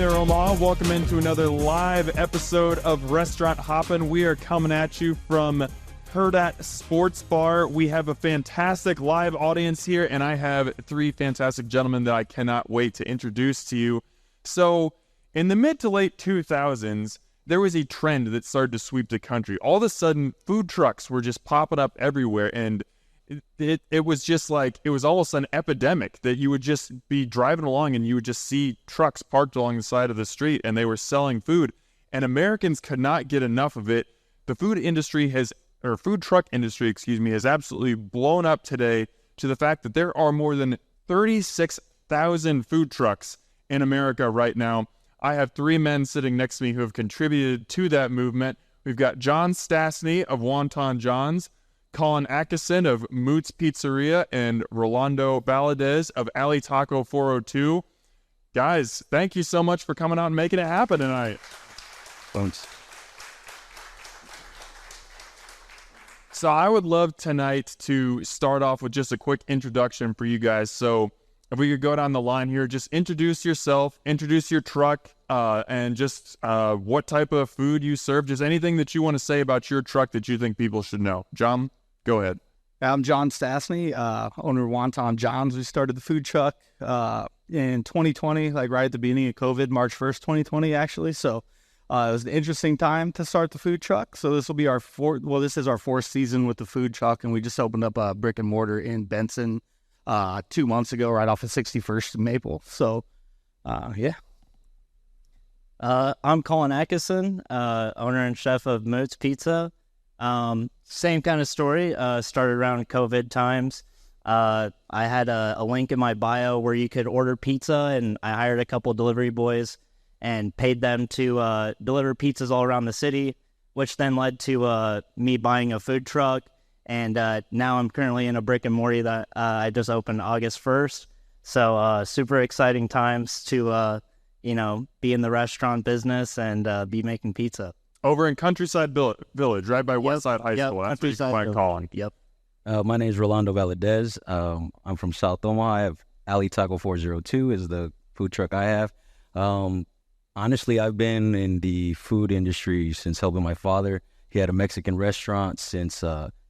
there, Omaha. Welcome into another live episode of Restaurant Hoppen. We are coming at you from Hurrdat Sports Bar. We have a fantastic live audience here, and I have three fantastic gentlemen that I cannot wait to introduce to you. So, in the mid to late 2000s, there was a trend that started to sweep the country. All of a sudden, food trucks were just popping up everywhere, and it was just like, it was almost an epidemic that you would just be driving along and you would just see trucks parked along the side of the street and they were selling food, and Americans could not get enough of it. The food truck industry, has absolutely blown up today to the fact that there are more than 36,000 food trucks in America right now. I have three men sitting next to me who have contributed to that movement. We've got John Stastny of Wonton Jon's, Collin Adkisson of Mootz Pizzeria, and Rolando Valadez of Alley Taco 402. Guys, thank you so much for coming out and making it happen tonight. Thanks. So I would love tonight to start off with just a quick introduction for you guys. So if we could go down the line here, just introduce yourself, introduce your truck, and just what type of food you serve. Just anything that you want to say about your truck that you think people should know. John, go ahead. I'm John Stastny, owner of Wonton Jon's. We started the food truck in 2020, like right at the beginning of COVID, March 1st, 2020, actually. So it was an interesting time to start the food truck. So this will be this is our fourth season with the food truck, and we just opened up a brick and mortar in Benson 2 months ago, right off of 61st and Maple. So, yeah. I'm Collin Adkisson, owner and chef of Mootz Pizza. Same kind of story. Started around COVID times. I had a link in my bio where you could order pizza, and I hired a couple delivery boys and paid them to deliver pizzas all around the city, which then led to me buying a food truck. And now I'm currently in a brick and mortar that I just opened August 1st. So super exciting times to, be in the restaurant business and be making pizza. Over in Countryside Village, right by Westside High School. That's what you can find Collin. Yep. My name is Rolando Valadez. I'm from South Omaha. I have Alley Taco 402 is the food truck I have. Honestly, I've been in the food industry since helping my father. He had a Mexican restaurant since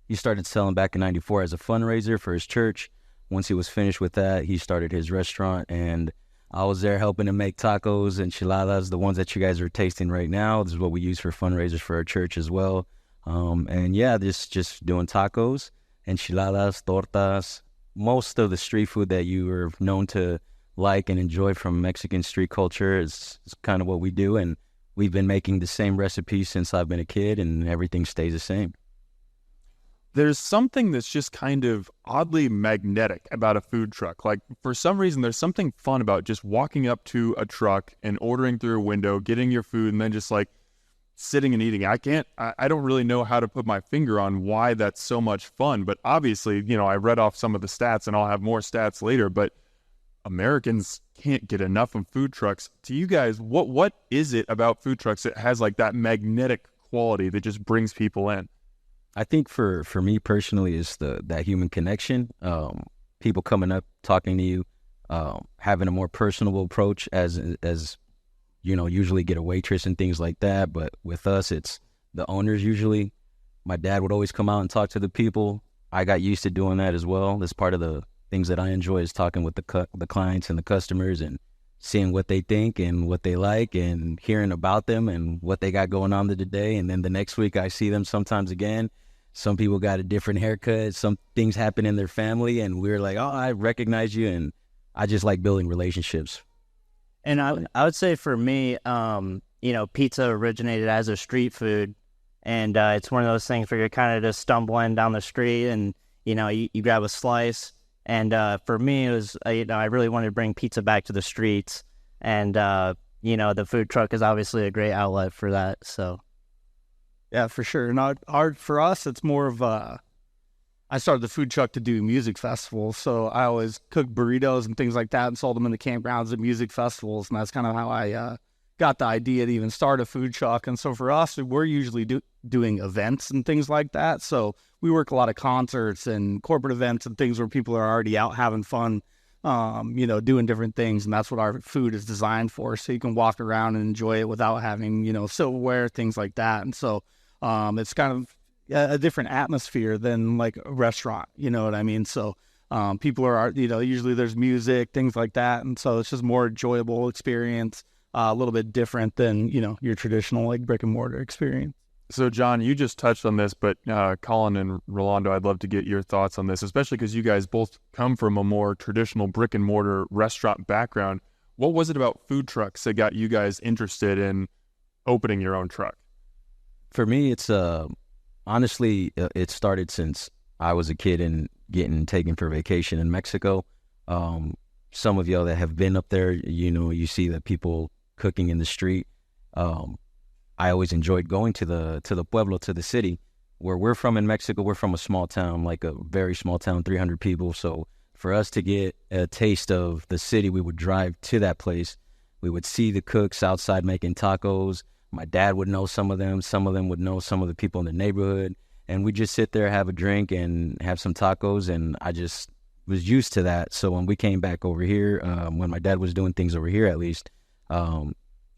he started selling back in 94 as a fundraiser for his church. Once he was finished with that, he started his restaurant, and I was there helping him make tacos, enchiladas, the ones that you guys are tasting right now. This is what we use for fundraisers for our church as well. Just doing tacos, enchiladas, tortas, most of the street food that you are known to like and enjoy from Mexican street culture is kind of what we do. And we've been making the same recipes since I've been a kid, and everything stays the same. There's something that's just kind of oddly magnetic about a food truck. Like, for some reason, there's something fun about just walking up to a truck and ordering through a window, getting your food, and then just like sitting and eating. I don't really know how to put my finger on why that's so much fun. But obviously, I read off some of the stats, and I'll have more stats later, but Americans can't get enough of food trucks. To you guys, what is it about food trucks that has like that magnetic quality that just brings people in? I think for me personally is that human connection, people coming up, talking to you, having a more personable approach as usually get a waitress and things like that. But with us, it's the owners usually. My dad would always come out and talk to the people. I got used to doing that as well. That's part of the things that I enjoy, is talking with the clients and the customers and seeing what they think and what they like and hearing about them and what they got going on today. And then the next week I see them sometimes again. Some people got a different haircut. Some things happen in their family, and we're like, oh, I recognize you. And I just like building relationships. And I would say for me, pizza originated as a street food. And it's one of those things where you're kind of just stumbling down the street and, you grab a slice. And for me, it was, I really wanted to bring pizza back to the streets. And, the food truck is obviously a great outlet for that. So. Yeah, for sure. And for us, it's more of I started the food truck to do music festivals. So I always cooked burritos and things like that and sold them in the campgrounds at music festivals. And that's kind of how I got the idea to even start a food truck. And so for us, we're usually doing events and things like that. So we work a lot of concerts and corporate events and things where people are already out having fun doing different things. And that's what our food is designed for. So you can walk around and enjoy it without having, silverware, things like that. And so it's kind of a different atmosphere than like a restaurant, you know what I mean? So people are, usually there's music, things like that. And so it's just more enjoyable experience, a little bit different than, your traditional like brick and mortar experience. So, John, you just touched on this, but Collin and Rolando, I'd love to get your thoughts on this, especially because you guys both come from a more traditional brick and mortar restaurant background. What was it about food trucks that got you guys interested in opening your own truck? For me, it's honestly, it started since I was a kid and getting taken for vacation in Mexico. Some of y'all that have been up there, you see the people cooking in the street. I always enjoyed going to the pueblo, to the city. Where we're from in Mexico, we're from a small town, like a very small town, 300 people. So for us to get a taste of the city, we would drive to that place. We would see the cooks outside making tacos. My dad would know some of them. Some of them would know some of the people in the neighborhood. And we just sit there, have a drink, and have some tacos. And I just was used to that. So when we came back over here, when my dad was doing things over here at least,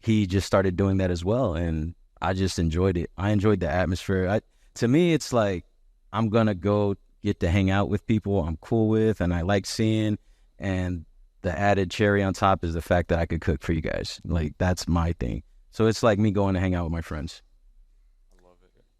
he just started doing that as well, and I just enjoyed it. I enjoyed the atmosphere. To me, it's like I'm going to go get to hang out with people I'm cool with and I like seeing, and the added cherry on top is the fact that I could cook for you guys. Like, that's my thing. So it's like me going to hang out with my friends.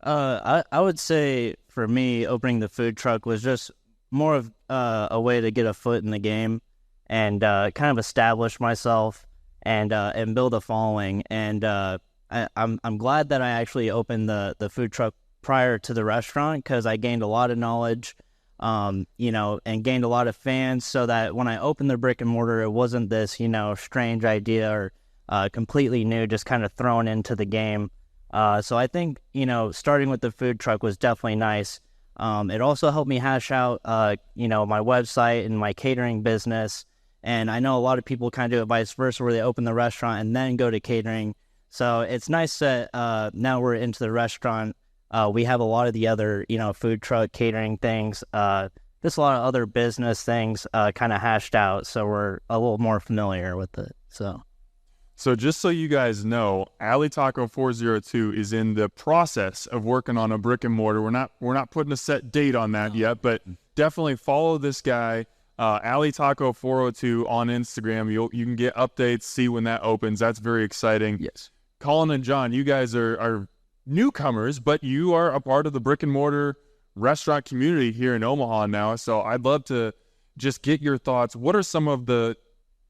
I would say for me, opening the food truck was just more of a way to get a foot in the game and kind of establish myself and build a following. And I'm glad that I actually opened the food truck prior to the restaurant, because I gained a lot of knowledge, and gained a lot of fans, so that when I opened the brick and mortar, it wasn't this, strange idea or completely new, just kind of thrown into the game. So I think, starting with the food truck was definitely nice. It also helped me hash out, my website and my catering business. And I know a lot of people kind of do it vice versa, where they open the restaurant and then go to catering. So it's nice that now we're into the restaurant. We have a lot of the other, food truck catering things, just a lot of other business things kind of hashed out. So we're a little more familiar with it. So just so you guys know, Alley Taco 402 is in the process of working on a brick and mortar. We're not putting a set date on that yet, but definitely follow this guy. Alley Taco 402 on Instagram. You can get updates, see when that opens. That's very exciting. Yes. Collin and John, you guys are newcomers, but you are a part of the brick and mortar restaurant community here in Omaha now. So I'd love to just get your thoughts. What are some of the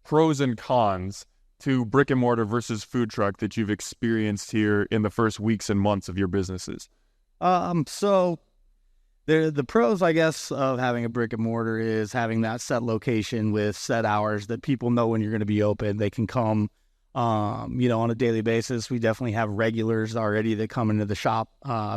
pros and cons to brick and mortar versus food truck that you've experienced here in the first weeks and months of your businesses? So the pros, I guess, of having a brick and mortar is having that set location with set hours that people know when you're going to be open. They can come, on a daily basis. We definitely have regulars already that come into the shop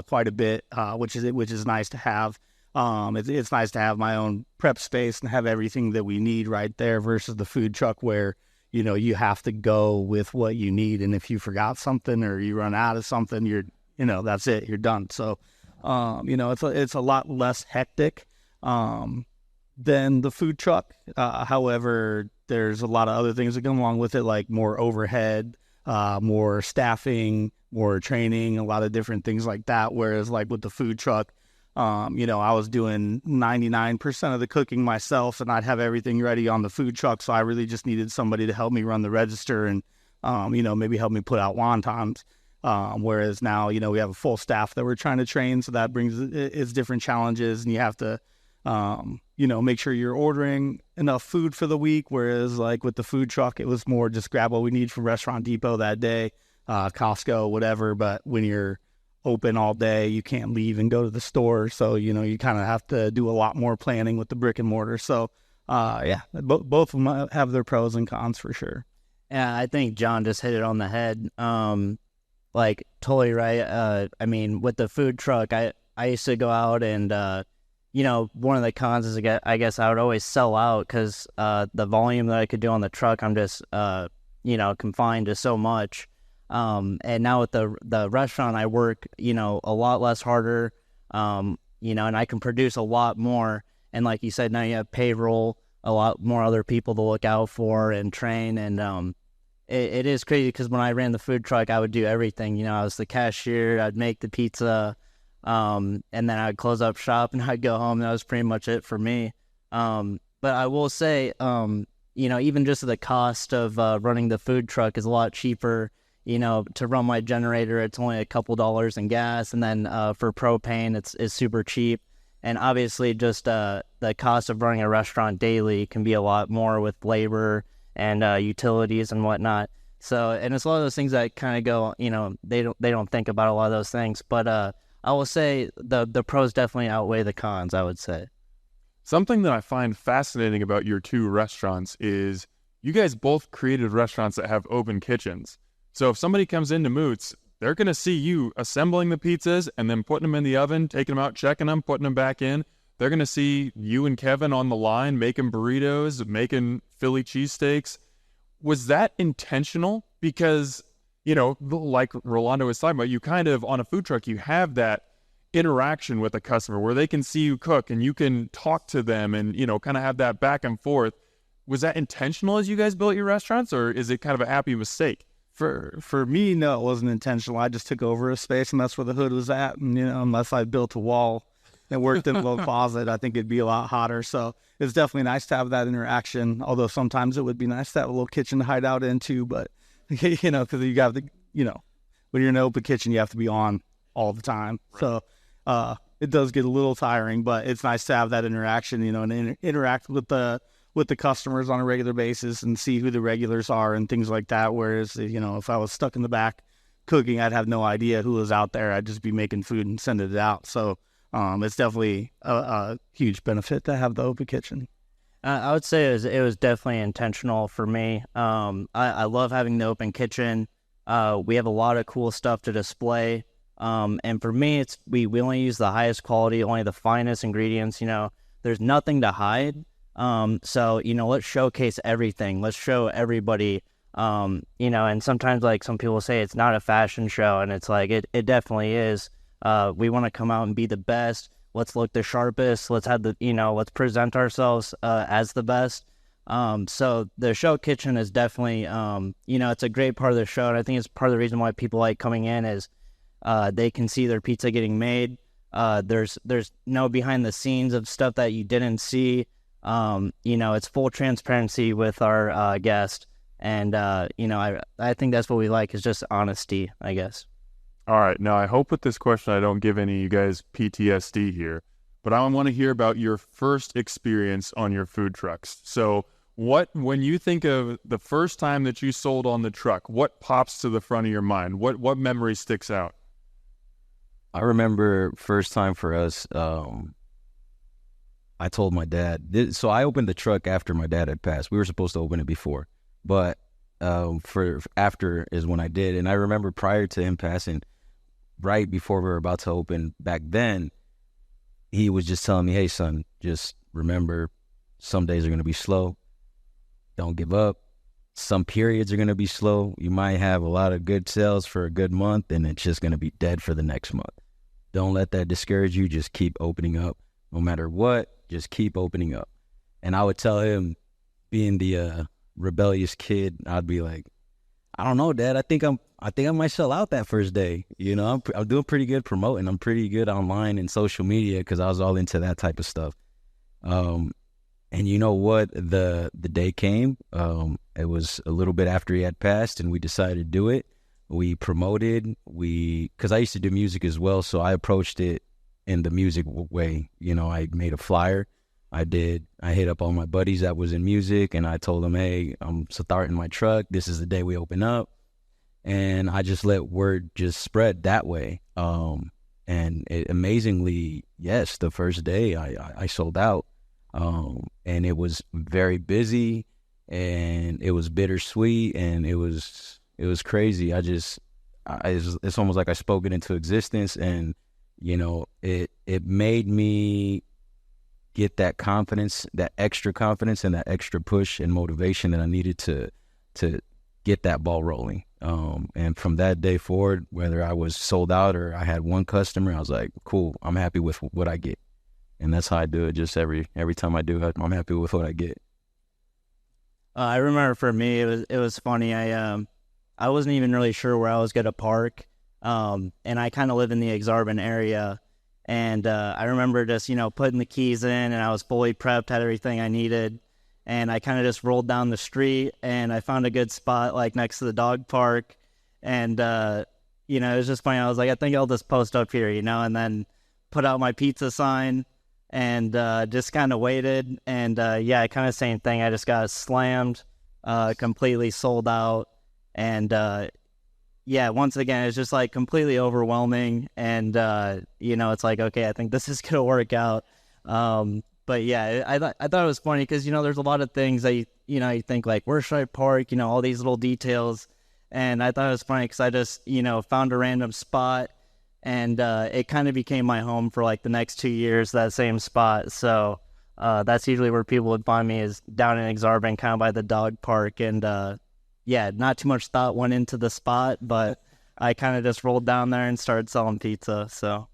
quite a bit, which is nice to have. It's nice to have my own prep space and have everything that we need right there versus the food truck where, you have to go with what you need. And if you forgot something or you run out of something, that's it, you're done. So, it's a lot less hectic than the food truck. However, there's a lot of other things that come along with it, like more overhead, more staffing, more training, a lot of different things like that. Whereas like with the food truck, I was doing 99% of the cooking myself, and I'd have everything ready on the food truck. So I really just needed somebody to help me run the register and, maybe help me put out wontons. Whereas now, we have a full staff that we're trying to train. So that brings its different challenges, and you have to, make sure you're ordering enough food for the week. Whereas like with the food truck, it was more just grab what we need from Restaurant Depot that day, Costco, whatever. But when you're open all day, you can't leave and go to the store. So, you kind of have to do a lot more planning with the brick and mortar. So, both of them have their pros and cons for sure. Yeah, I think John just hit it on the head. Totally right. With the food truck, I used to go out and, one of the cons is I guess I would always sell out because the volume that I could do on the truck, I'm just, confined to so much. And now with the restaurant, I work, a lot less harder, and I can produce a lot more. And like you said, now you have payroll, a lot more other people to look out for and train. And it is crazy because when I ran the food truck, I would do everything. You know, I was the cashier, I'd make the pizza, and then I'd close up shop and I'd go home. That was pretty much it for me. But I will say, you know, even just the cost of running the food truck is a lot cheaper. You know, to run my generator, it's only a couple dollars in gas, and then for propane, it's super cheap. And obviously, just the cost of running a restaurant daily can be a lot more with labor and utilities and whatnot. So, and it's a lot of those things that kind of go, you know, they don't think about a lot of those things. But I will say the pros definitely outweigh the cons, I would say. Something that I find fascinating about your two restaurants is you guys both created restaurants that have open kitchens. So if somebody comes into Mootz, they're going to see you assembling the pizzas and then putting them in the oven, taking them out, checking them, putting them back in. They're going to see you and Kevin on the line making burritos, making Philly cheesesteaks. Was that intentional? Because, you know, like Rolando was talking about, you kind of, on a food truck, you have that interaction with a customer where they can see you cook and you can talk to them and, you know, kind of have that back and forth. Was that intentional as you guys built your restaurants, or is it kind of a happy mistake? For me, no, it wasn't intentional. I just took over a space, and that's where the hood was at. And, you know, unless I built a wall and worked in a little closet, I think it'd be a lot hotter. So it's definitely nice to have that interaction, although sometimes it would be nice to have a little kitchen to hide out into. But, you know, because you got the, you know, when you're in an open kitchen, you have to be on all the time. Right. So it does get a little tiring, but it's nice to have that interaction, you know, and interact with the customers on a regular basis and see who the regulars are and things like that. Whereas, you know, if I was stuck in the back cooking, I'd have no idea who was out there. I'd just be making food and sending it out. So it's definitely a huge benefit to have the open kitchen. I would say it was definitely intentional for me. I love having the open kitchen. We have a lot of cool stuff to display. And for me, we only use the highest quality, only the finest ingredients. You know, there's nothing to hide. So, you know, let's showcase everything. Let's show everybody, you know, and sometimes, like, some people say it's not a fashion show, and it's like, it definitely is. We want to come out and be the best. Let's look the sharpest. Let's have let's present ourselves, as the best. So the show kitchen is definitely, you know, it's a great part of the show. And I think it's part of the reason why people like coming in is, they can see their pizza getting made. There's no behind the scenes of stuff that you didn't see. You know, it's full transparency with our guest, and you know, I think that's what we like, is just honesty, I guess. All right, now I hope with this question I don't give any of you guys PTSD here, but I want to hear about your first experience on your food trucks. So when you think of the first time that you sold on the truck, what pops to the front of your mind? What memory sticks out? I remember first time for us, I told my dad, so I opened the truck after my dad had passed. We were supposed to open it before, but for after is when I did. And I remember prior to him passing, right before we were about to open back then, he was just telling me, hey, son, just remember, some days are going to be slow. Don't give up. Some periods are going to be slow. You might have a lot of good sales for a good month, and it's just going to be dead for the next month. Don't let that discourage you. Just keep opening up. No matter what, just keep opening up. And I would tell him, being the rebellious kid, I'd be like, I don't know, Dad. I think I might sell out that first day. You know, I'm doing pretty good promoting. I'm pretty good online and social media because I was all into that type of stuff. And you know what? The day came. It was a little bit after he had passed, and we decided to do it. We promoted. Because I used to do music as well, so I approached it in the music way. You know, I made a flyer. I hit up all my buddies that was in music, and I told them, hey, I'm starting my truck. This is the day we open up. And I just let word just spread that way. And it, amazingly, yes, the first day I sold out. And it was very busy, and it was bittersweet, and it was crazy. It's almost like I spoke it into existence, and, you know, it made me get that confidence, that extra confidence, and that extra push and motivation that I needed to get that ball rolling. And from that day forward, whether I was sold out or I had one customer, I was like, cool, I'm happy with what I get. And that's how I do it. Just every time I do it, I'm happy with what I get. I remember for me, it was funny. I wasn't even really sure where I was gonna park, and I kind of live in the Exarban area, and I remember just putting the keys in, and I was fully prepped, had everything I needed, and I kind of just rolled down the street, and I found a good spot like next to the dog park, and it was just funny. I was like, I think I'll just post up here, and then put out my pizza sign. And just kind of waited, and kind of same thing. I just got slammed, completely sold out, and once again, it's just like completely overwhelming. And it's like, okay, I think this is gonna work out. But yeah, I thought it was funny because there's a lot of things that you think like, where should I park? All these little details, and I thought it was funny because I just found a random spot. And it kind of became my home for like the next 2 years, that same spot. So that's usually where people would find me, is down in Exarban, kind of by the dog park. And not too much thought went into the spot, but I kind of just rolled down there and started selling pizza. So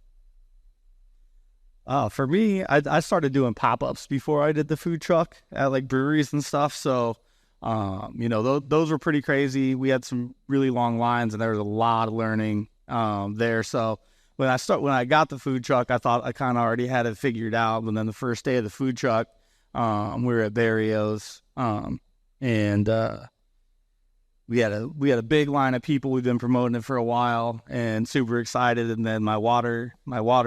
for me, I started doing pop-ups before I did the food truck at like breweries and stuff. So those were pretty crazy. We had some really long lines, and there was a lot of learning there. So when I got the food truck, I thought I kind of already had it figured out. And then the first day of the food truck, we were at Barrios, and we had a big line of people. We've been promoting it for a while and super excited. And then my water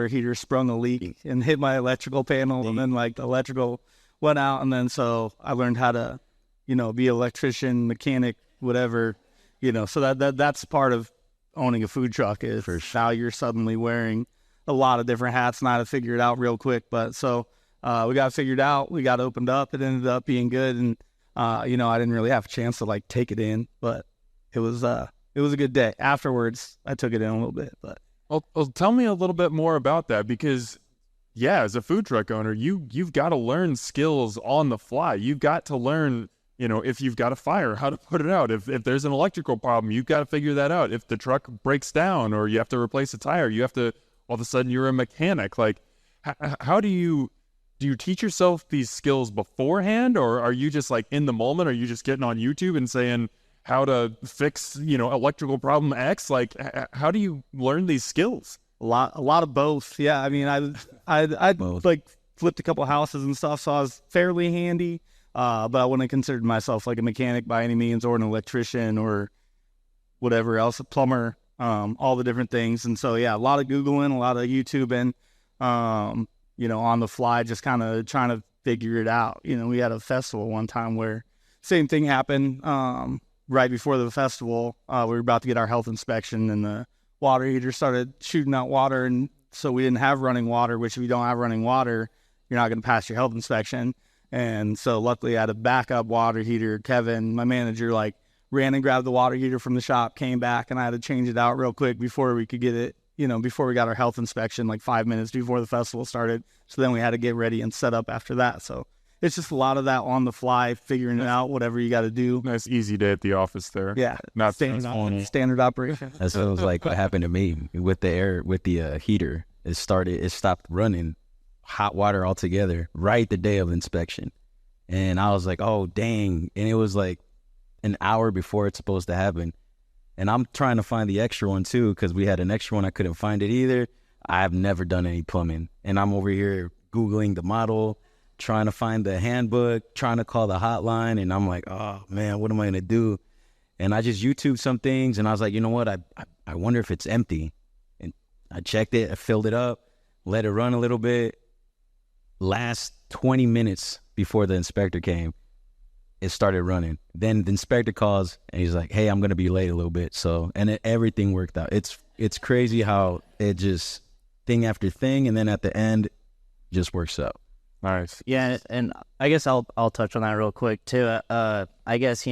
heater sprung a leak and hit my electrical panel, and then like the electrical went out. And then so I learned how to, be an electrician, mechanic, whatever, so that's part of owning a food truck, is now you're suddenly wearing a lot of different hats, and I had to figure it out real quick. But so we got it figured out. We got opened up. It ended up being good. And, I didn't really have a chance to like take it in, but it was a good day. Afterwards, I took it in a little bit. But well, tell me a little bit more about that, because as a food truck owner, you've got to learn skills on the fly. You've got to learn, if you've got a fire, how to put it out. If there's an electrical problem, you've got to figure that out. If the truck breaks down or you have to replace a tire, you have to, all of a sudden you're a mechanic. Like, how do you teach yourself these skills beforehand, or are you just like in the moment? Are you just getting on YouTube and saying how to fix, electrical problem X? Like, how do you learn these skills? A lot of both. Yeah. I mean, I like flipped a couple houses and stuff, so I was fairly handy. But I wouldn't have considered myself like a mechanic by any means, or an electrician, or whatever else, a plumber, all the different things. And so, a lot of Googling, a lot of YouTubing, on the fly, just kind of trying to figure it out. We had a festival one time where same thing happened, right before the festival. We were about to get our health inspection, and the water heater started shooting out water. And so we didn't have running water, which if you don't have running water, you're not going to pass your health inspection. And so luckily I had a backup water heater. Kevin, my manager, like ran and grabbed the water heater from the shop, came back, and I had to change it out real quick before we could get it, before we got our health inspection, like 5 minutes before the festival started. So then we had to get ready and set up after that. So it's just a lot of that on the fly, figuring it out, whatever you got to do. Nice, easy day at the office there. Yeah. Not standard operation. That's what it was like what happened to me with the heater. It stopped running hot water altogether right the day of inspection. And I was like, oh, dang. And it was like an hour before it's supposed to happen. And I'm trying to find the extra one too, because we had an extra one. I couldn't find it either. I've never done any plumbing. And I'm over here Googling the model, trying to find the handbook, trying to call the hotline. And I'm like, oh, man, what am I going to do? And I just YouTubed some things. And I was like, you know what? I wonder if it's empty. And I checked it. I filled it up, let it run a little bit. Last 20 minutes before the inspector came, it started running. Then the inspector calls and he's like, hey, I'm going to be late a little bit. So, and everything worked out. It's crazy how it just thing after thing. And then at the end just works out. Nice. Yeah. And I guess I'll touch on that real quick too. I guess,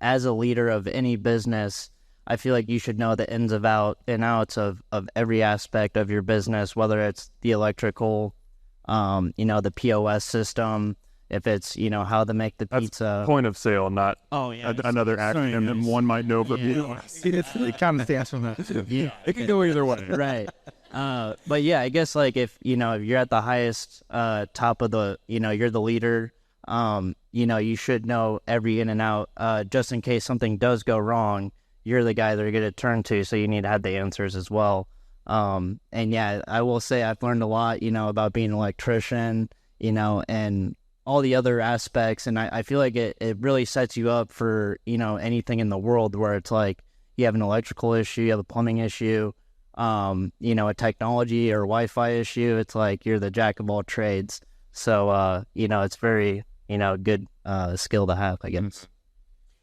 as a leader of any business, I feel like you should know the ins and outs of every aspect of your business, whether it's the electrical, the POS system, if it's, how to make the pizza. Point of sale, not another acronym that one might know, but it kind of stands for that. Yeah. It can go either way. Right. But yeah, I guess like if you're at the highest top of the, you're the leader, You should know every in and out, just in case something does go wrong. You're the guy they're going to turn to, so you need to have the answers as well. And yeah, I will say I've learned a lot, about being an electrician, and all the other aspects. And I feel like it really sets you up for, anything in the world where it's like you have an electrical issue, you have a plumbing issue, a technology or Wi-Fi issue. It's like you're the jack of all trades. So, it's very, good skill to have, I guess.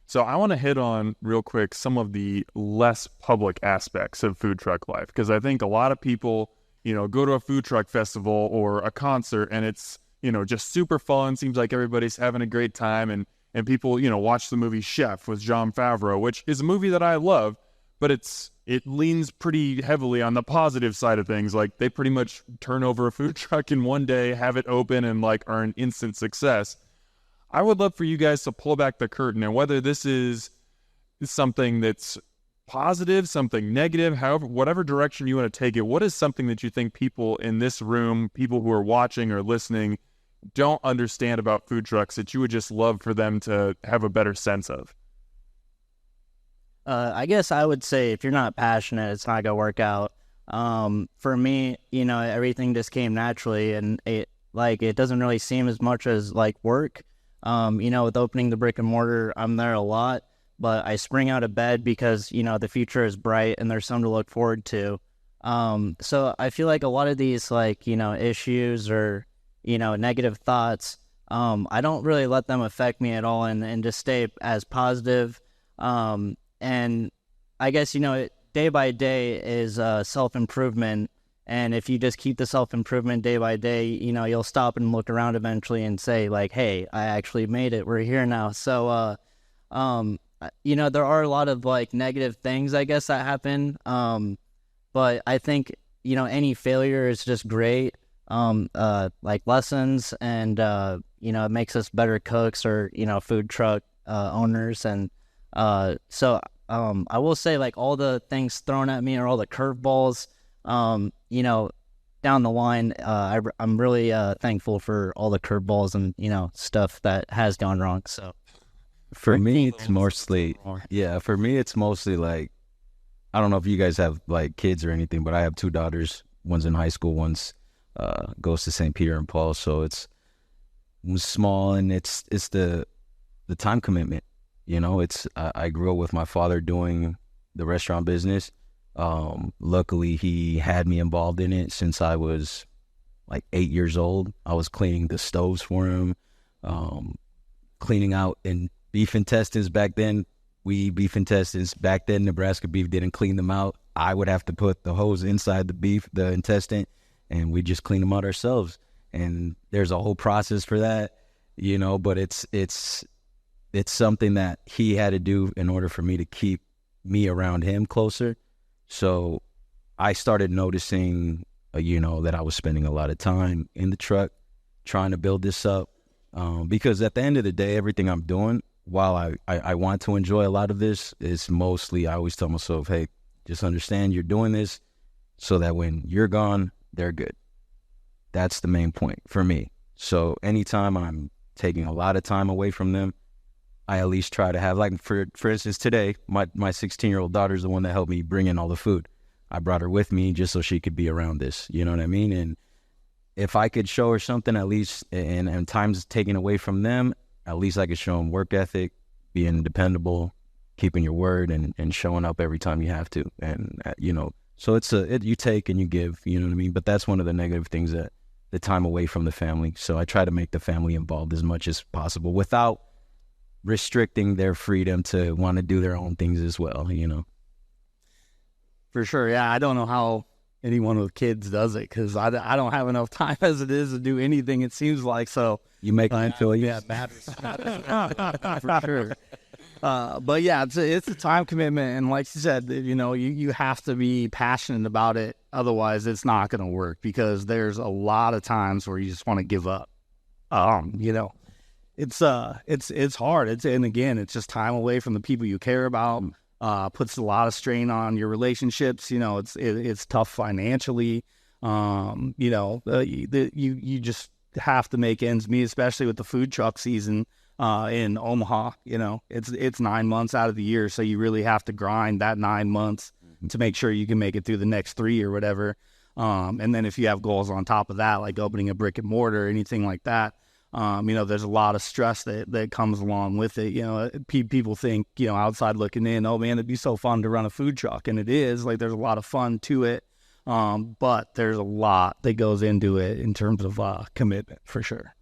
So I want to hit on real quick some of the less public aspects of food truck life, because I think a lot of people, go to a food truck festival or a concert and it's, just super fun. Seems like everybody's having a great time, and people, watch the movie Chef with Jon Favreau, which is a movie that I love, but it leans pretty heavily on the positive side of things. Like they pretty much turn over a food truck in one day, have it open, and like are an instant success. I would love for you guys to pull back the curtain, and whether this is something that's positive, something negative, however, whatever direction you want to take it, what is something that you think people in this room, people who are watching or listening, don't understand about food trucks that you would just love for them to have a better sense of? I guess I would say if you're not passionate, it's not going to work out. For me, everything just came naturally, and it doesn't really seem as much as like work. With opening the brick and mortar, I'm there a lot, but I spring out of bed because, the future is bright and there's something to look forward to. So I feel like a lot of these issues or, negative thoughts, I don't really let them affect me at all and just stay as positive. And I guess, day by day is self-improvement. And if you just keep the self-improvement day by day, you'll stop and look around eventually and say like, hey, I actually made it. We're here now. So, there are a lot of like negative things, I guess, that happen. But I think, any failure is just great. Like lessons, and, it makes us better cooks or, food truck owners. And so I will say like all the things thrown at me or all the curveballs, down the line, I'm really thankful for all the curveballs and, stuff that has gone wrong. So for me, it's mostly like, I don't know if you guys have like kids or anything, but I have two daughters. One's in high school, one's goes to St. Peter and Paul. So it's small, and it's the time commitment. I grew up with my father doing the restaurant business. Luckily he had me involved in it since I was like 8 years old. I was cleaning the stoves for him, cleaning out and beef intestines back then. Beef intestines back then, Nebraska beef didn't clean them out. I would have to put the hose inside the intestine, and we just clean them out ourselves. And there's a whole process for that, but it's something that he had to do in order for me to keep me around him closer. So I started noticing, that I was spending a lot of time in the truck trying to build this up. Because at the end of the day, everything I'm doing, while I want to enjoy a lot of this, is mostly, I always tell myself, hey, just understand you're doing this so that when you're gone, they're good. That's the main point for me. So anytime I'm taking a lot of time away from them, I at least try to have, like, for instance, today, my 16-year-old daughter is the one that helped me bring in all the food. I brought her with me just so she could be around this, you know what I mean? And if I could show her something, at least, and time's taken away from them, at least I could show them work ethic, being dependable, keeping your word, and showing up every time you have to. And, so you take and you give, you know what I mean? But that's one of the negative things, that the time away from the family. So I try to make the family involved as much as possible without restricting their freedom to want to do their own things as well, For sure. Yeah. I don't know how anyone with kids does it, because I don't have enough time as it is to do anything, it seems like. So you make me feel yeah, it matters. For sure. But yeah, it's a time commitment. And like you said, you have to be passionate about it. Otherwise it's not going to work, because there's a lot of times where you just want to give up. It's hard. And again, it's just time away from the people you care about. Puts a lot of strain on your relationships. It's tough financially. You just have to make ends meet, especially with the food truck season in Omaha. You know, it's 9 months out of the year, so you really have to grind that 9 months to make sure you can make it through the next 3 or whatever. And then if you have goals on top of that, like opening a brick and mortar, anything like that, you know, there's a lot of stress that comes along with it. You know, people think, you know, outside looking in, oh man, it'd be so fun to run a food truck. And it is, like, there's a lot of fun to it. But there's a lot that goes into it in terms of commitment, for sure.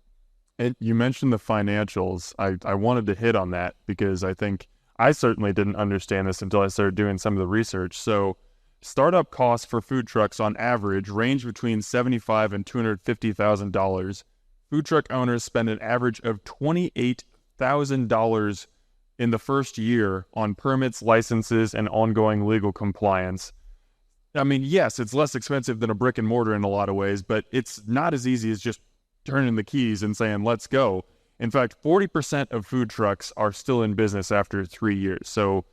And you mentioned the financials. I wanted to hit on that because I think I certainly didn't understand this until I started doing some of the research. So startup costs for food trucks on average range between $75,000 and $250,000. Food truck owners spend an average of $28,000 in the first year on permits, licenses, and ongoing legal compliance. I mean, yes, it's less expensive than a brick and mortar in a lot of ways, but it's not as easy as just turning the keys and saying, let's go. In fact, 40% of food trucks are still in business after 3 years. So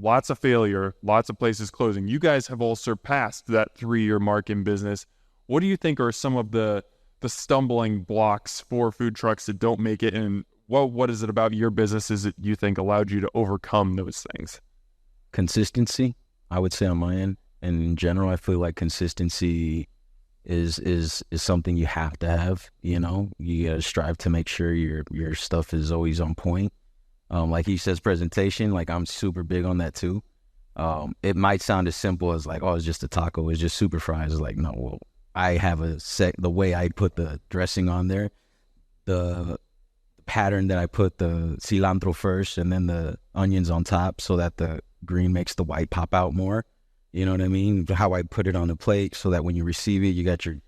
lots of failure, lots of places closing. You guys have all surpassed that 3-year mark in business. What do you think are some of the stumbling blocks for food trucks that don't make it? And what is it about your businesses that you think allowed you to overcome those things? Consistency, I would say, on my end. And in general, I feel like consistency is something you have to have. You know, you gotta strive to make sure your stuff is always on point. Like he says, presentation, like I'm super big on that too. It might sound as simple as like, oh, it's just a taco, it's just super fries. It's like, no, well, I have the way I put the dressing on there, the pattern that I put the cilantro first and then the onions on top so that the green makes the white pop out more. You know what I mean? How I put it on the plate so that when you receive it, you got your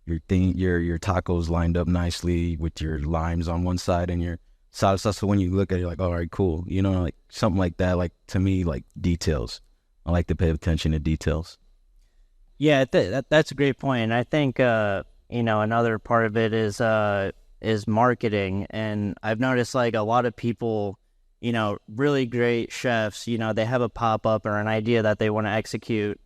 tacos lined up nicely with your limes on one side and your salsa. So when you look at it, you're like, all right, cool. You know, like something like that. Like, to me, like details. I like to pay attention to details. Yeah, that's a great point. And I think, you know, another part of it is marketing. And I've noticed, like, a lot of people, you know, really great chefs, you know, they have a pop-up or an idea that they want to execute,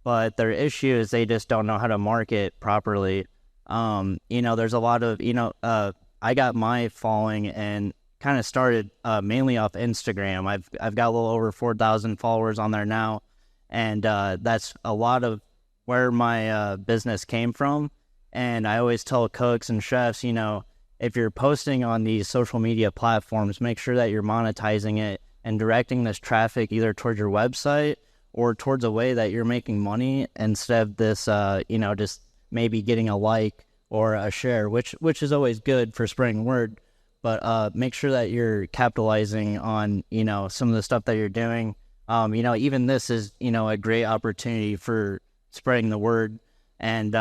but their issue is they just don't know how to market properly. You know, there's a lot of, you know, I got my following and kind of started mainly off Instagram. I've got a little over 4,000 followers on there now, and that's a lot of where my business came from. And I always tell cooks and chefs, you know, if you're posting on these social media platforms, make sure that you're monetizing it and directing this traffic either towards your website or towards a way that you're making money instead of this, you know, just maybe getting a like or a share, which is always good for spreading word. But make sure that you're capitalizing on, you know, some of the stuff that you're doing. You know, even this is, you know, a great opportunity for spreading the word. And,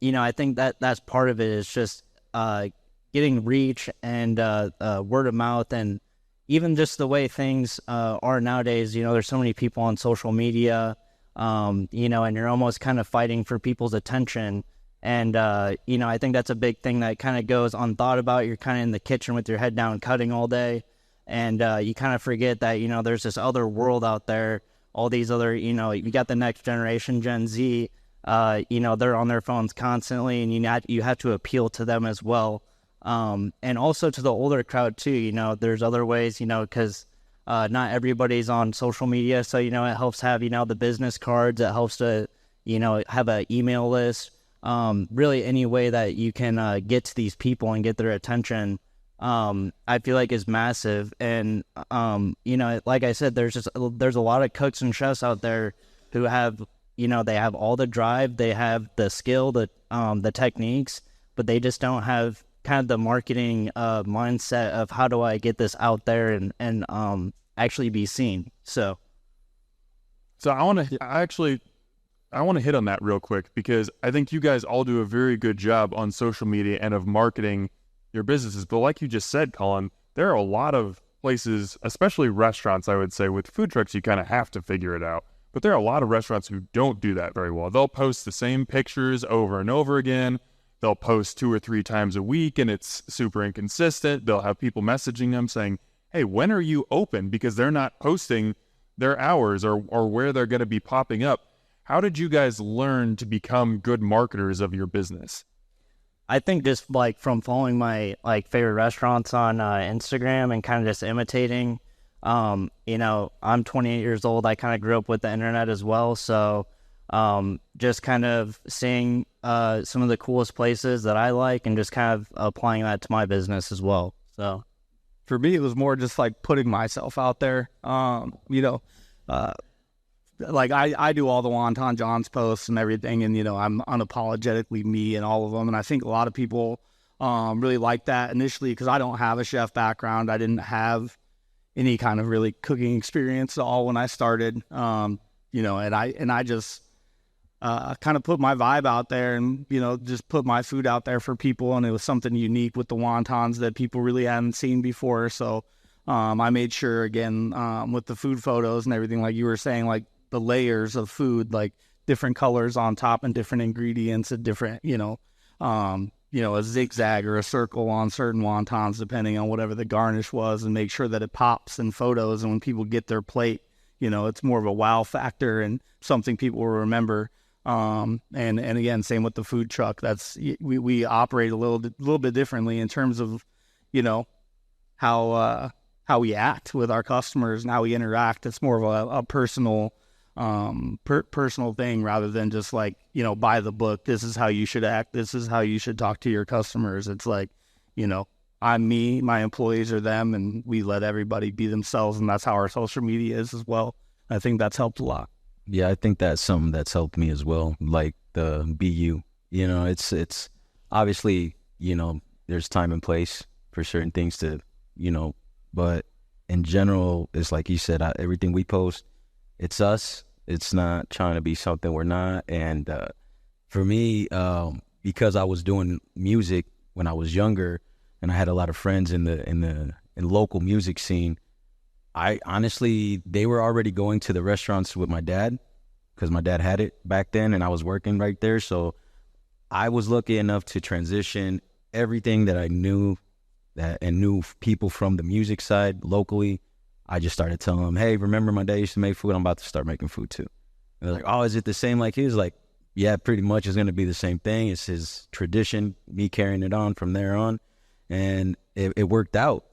you know, I think that's part of it is just getting reach and word of mouth, and even just the way things are nowadays. You know, there's so many people on social media, you know, and you're almost kind of fighting for people's attention. And, you know, I think that's a big thing that kind of goes unthought about. You're kind of in the kitchen with your head down cutting all day, and you kind of forget that, you know, there's this other world out there, all these other, you know, you got the next generation, Gen Z, you know, they're on their phones constantly, and you have to appeal to them as well. And also to the older crowd too, you know, there's other ways, you know, because not everybody's on social media. So, you know, it helps have, you know, the business cards. It helps to, you know, have an email list. Really any way that you can get to these people and get their attention, I feel like is massive. And, you know, like I said, there's a lot of cooks and chefs out there who have, you know, they have all the drive, they have the skill, the techniques, but they just don't have kind of the marketing mindset of how do I get this out there and actually be seen. So I want to hit on that real quick, because I think you guys all do a very good job on social media and of marketing your businesses. But like you just said, Collin, there are a lot of places, especially restaurants, I would say, with food trucks, you kind of have to figure it out. But there are a lot of restaurants who don't do that very well. They'll post the same pictures over and over again. They'll post 2 or 3 times a week, and it's super inconsistent. They'll have people messaging them saying, hey, when are you open? Because they're not posting their hours or where they're going to be popping up. How did you guys learn to become good marketers of your business? I think just like from following my like favorite restaurants on Instagram and kind of just imitating. You know, I'm 28 years old. I kind of grew up with the internet as well, so just kind of seeing some of the coolest places that I like and just kind of applying that to my business as well. So for me, it was more just like putting myself out there. You know, like I do all the Wonton Jon's posts and everything, and you know, I'm unapologetically me and all of them. And I think a lot of people really like that initially because I don't have a chef background. I didn't have any kind of really cooking experience at all when I started. You know, and I just kind of put my vibe out there and, you know, just put my food out there for people. And it was something unique with the wontons that people really hadn't seen before. So I made sure, again, with the food photos and everything, like you were saying, like the layers of food, like different colors on top and different ingredients and different, you know, a zigzag or a circle on certain wontons, depending on whatever the garnish was, and make sure that it pops in photos. And when people get their plate, you know, it's more of a wow factor and something people will remember. And again, same with the food truck. That's we operate a little bit differently in terms of, you know, how we act with our customers and how we interact. It's more of a personal personal thing rather than just like, you know, by the book. This is how you should act. This is how you should talk to your customers. It's like, you know, I'm me, my employees are them, and we let everybody be themselves. And that's how our social media is as well. I think that's helped a lot. Yeah, I think that's something that's helped me as well. Like the BU, you know, it's obviously, you know, there's time and place for certain things to, you know, but in general, it's like you said, everything we post, it's us. It's not trying to be something we're not. And for me, because I was doing music when I was younger, and I had a lot of friends in the local music scene, I honestly, they were already going to the restaurants with my dad because my dad had it back then and I was working right there. So I was lucky enough to transition everything that I knew and knew people from the music side locally. I just started telling them, hey, remember my dad used to make food? I'm about to start making food too. And they're like, oh, is it the same like his? Like, yeah, pretty much it's going to be the same thing. It's his tradition, me carrying it on from there on. And it worked out.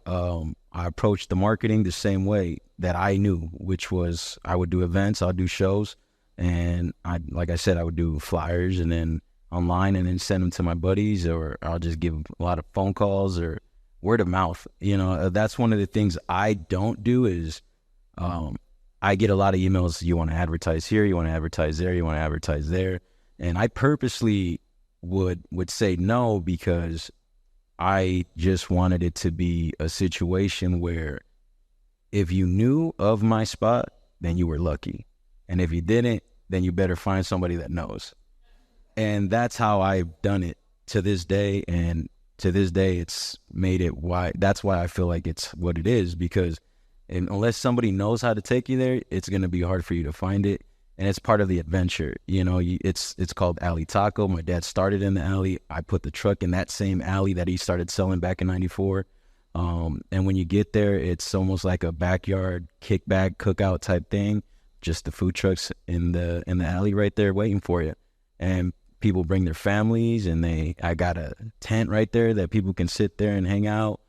I approached the marketing the same way that I knew, which was I would do events, I'll do shows, and like I said, I would do flyers and then online and then send them to my buddies, or I'll just give a lot of phone calls or word of mouth. You know, that's one of the things I don't do is I get a lot of emails, you want to advertise here, you want to advertise there, you want to advertise there. And I purposely would say no because I just wanted it to be a situation where if you knew of my spot, then you were lucky. And if you didn't, then you better find somebody that knows. And that's how I've done it to this day. And to this day, it's made it why. That's why I feel like it's what it is, because unless somebody knows how to take you there, it's going to be hard for you to find it. And it's part of the adventure. You know, it's called Alley Taco. My dad started in the alley. I put the truck in that same alley that he started selling back in '94. And when you get there, it's almost like a backyard kickback cookout type thing. Just the food trucks in the alley right there waiting for you. And people bring their families, and I got a tent right there that people can sit there and hang out.